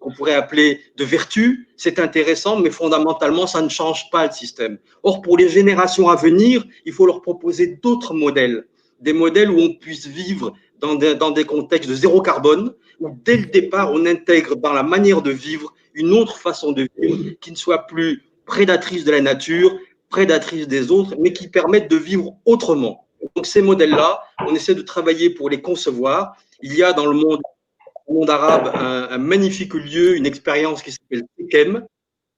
qu'on pourrait appeler de vertu, c'est intéressant, mais fondamentalement, ça ne change pas le système. Or, pour les générations à venir, il faut leur proposer d'autres modèles, des modèles où on puisse vivre dans des contextes de zéro carbone, où dès le départ, on intègre dans la manière de vivre une autre façon de vivre qui ne soit plus prédatrice de la nature, prédatrice des autres, mais qui permettent de vivre autrement. Donc ces modèles-là, on essaie de travailler pour les concevoir. Il y a dans le monde arabe un magnifique lieu, une expérience qui s'appelle Sekem,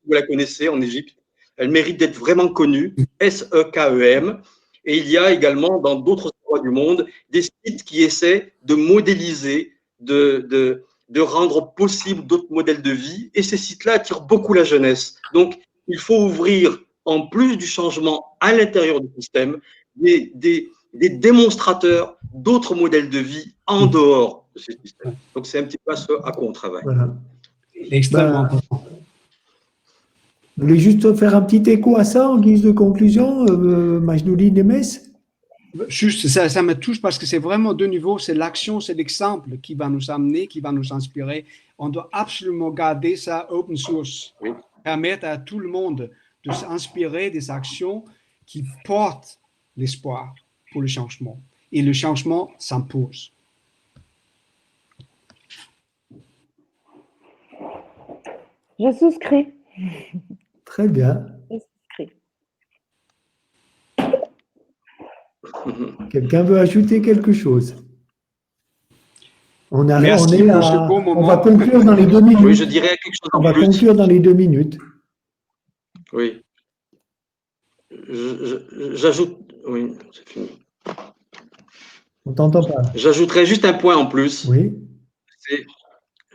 vous la connaissez en Égypte. Elle mérite d'être vraiment connue, Sekem. Et il y a également dans d'autres endroits du monde des sites qui essaient de modéliser, de rendre possible d'autres modèles de vie. Et ces sites-là attirent beaucoup la jeunesse. Donc, il faut ouvrir, en plus du changement à l'intérieur du système, des démonstrateurs d'autres modèles de vie en dehors de ce système. Donc, c'est un petit peu ce à quoi on travaille. Voilà. Extrêmement Ben, important. vous voulez juste faire un petit écho à ça en guise de conclusion, Majnouli Nemes? Juste, ça me touche parce que c'est vraiment deux niveaux. C'est l'action, c'est l'exemple qui va nous amener, qui va nous inspirer. On doit absolument garder ça open source. Oui. Permettre à tout le monde de s'inspirer des actions qui portent l'espoir pour le changement. Et le changement s'impose. Je souscris. Très bien. Je souscris. Quelqu'un veut ajouter quelque chose? On Merci est pour ce à, beau moment. on va conclure dans les 2 minutes. Oui, je dirais quelque chose On en va plus. conclure dans les 2 minutes. Oui. J'ajoute. Oui, c'est fini. On t'entend pas. J'ajouterais juste un point en plus. Oui.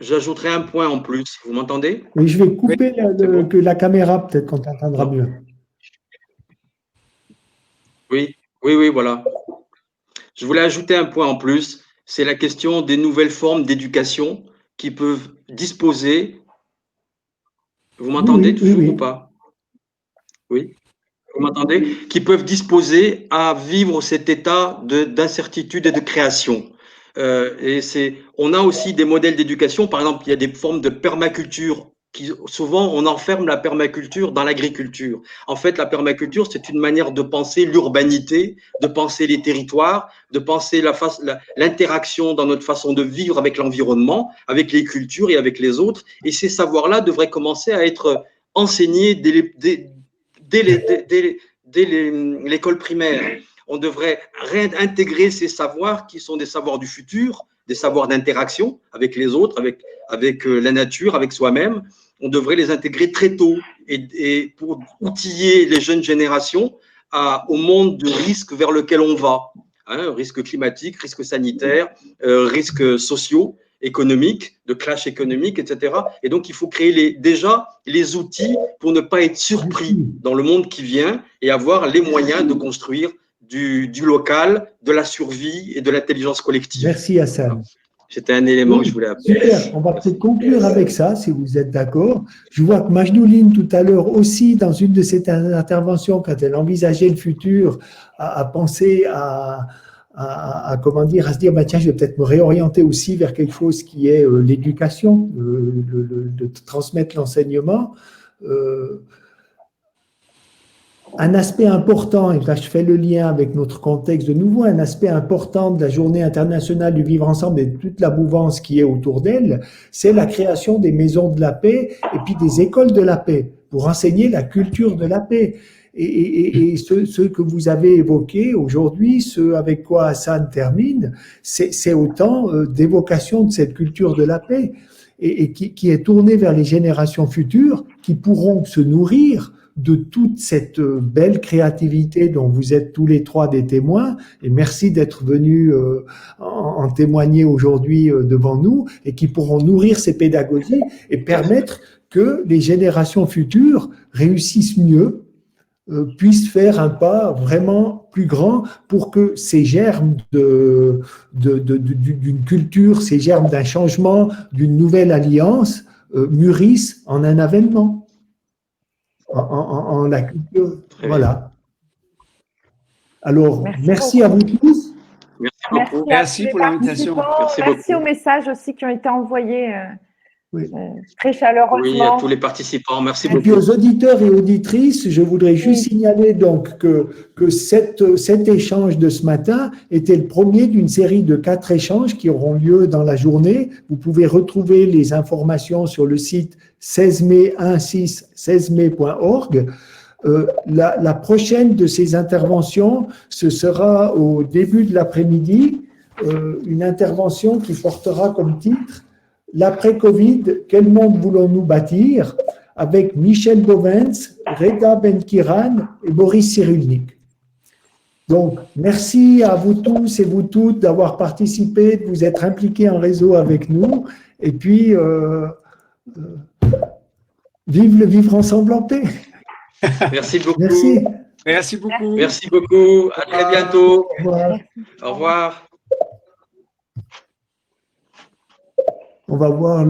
J'ajouterai un point en plus. Vous m'entendez? Oui, je vais couper c'est bon. que la caméra, peut-être qu'on t'entendra Non. mieux. Oui, oui, voilà. Je voulais ajouter un point en plus. C'est la question des nouvelles formes d'éducation qui peuvent disposer. Vous m'entendez toujours ou Oui. pas? Oui. Vous m'entendez? Qui peuvent disposer à vivre cet état d'incertitude et de création. On a aussi des modèles d'éducation. Par exemple, il y a des formes de permaculture qui, souvent, on enferme la permaculture dans l'agriculture. En fait, la permaculture, c'est une manière de penser l'urbanité, de penser les territoires, de penser l'interaction dans notre façon de vivre avec l'environnement, avec les cultures et avec les autres. Et ces savoirs-là devraient commencer à être enseignés dès l'école primaire. On devrait réintégrer ces savoirs qui sont des savoirs du futur, des savoirs d'interaction avec les autres, avec la nature, avec soi-même. On devrait les intégrer très tôt et pour outiller les jeunes générations au monde de risques vers lequel on va. Risques climatiques, risques sanitaires, risques sociaux, économiques, de clash économique, etc. Et donc, il faut créer déjà les outils pour ne pas être surpris dans le monde qui vient et avoir les moyens de construire du local, de la survie et de l'intelligence collective. Merci Hassan. Voilà. C'était un élément que je voulais apporter. Super, on va peut-être conclure avec ça, si vous êtes d'accord. Je vois que Majdouline, tout à l'heure aussi, dans une de ses interventions, quand elle envisageait le futur, a pensé comment dire, à se dire, bah, tiens, je vais peut-être me réorienter aussi vers quelque chose qui est l'éducation, de transmettre l'enseignement. Un aspect important, et là je fais le lien avec notre contexte de nouveau, un aspect important de la Journée internationale du vivre ensemble et de toute la mouvance qui est autour d'elle, c'est la création des maisons de la paix et puis des écoles de la paix pour enseigner la culture de la paix. Et ce que vous avez évoqué aujourd'hui, ce avec quoi Hassan termine, c'est autant d'évocation de cette culture de la paix et qui est tournée vers les générations futures qui pourront se nourrir de toute cette belle créativité dont vous êtes tous les trois des témoins, et merci d'être venus en témoigner aujourd'hui devant nous, et qui pourront nourrir ces pédagogies et permettre que les générations futures réussissent mieux, puissent faire un pas vraiment plus grand pour que ces germes d'une culture, ces germes d'un changement, d'une nouvelle alliance mûrissent en un avènement. En la culture. Voilà. Alors, merci à vous tous. Merci beaucoup. Merci pour l'invitation. Merci aux messages aussi qui ont été envoyés très chaleureusement. Oui, à tous les participants. Merci beaucoup. Et puis aux auditeurs et auditrices, je voudrais juste signaler donc que cet échange de ce matin était le premier d'une série de 4 échanges qui auront lieu dans la journée. Vous pouvez retrouver les informations sur le site 16mai.org. La prochaine de ces interventions, ce sera au début de l'après-midi, une intervention qui portera comme titre « L'après-Covid, quel monde voulons-nous bâtir ?» avec Michel Bovens, Reda Benkiran et Boris Cyrulnik. Donc, merci à vous tous et vous toutes d'avoir participé, de vous être impliqués en réseau avec nous. Et puis, vive le vivre ensemble en paix. Merci beaucoup. Merci. Merci beaucoup. Merci beaucoup. À très bientôt. Au revoir. Au revoir. On va voir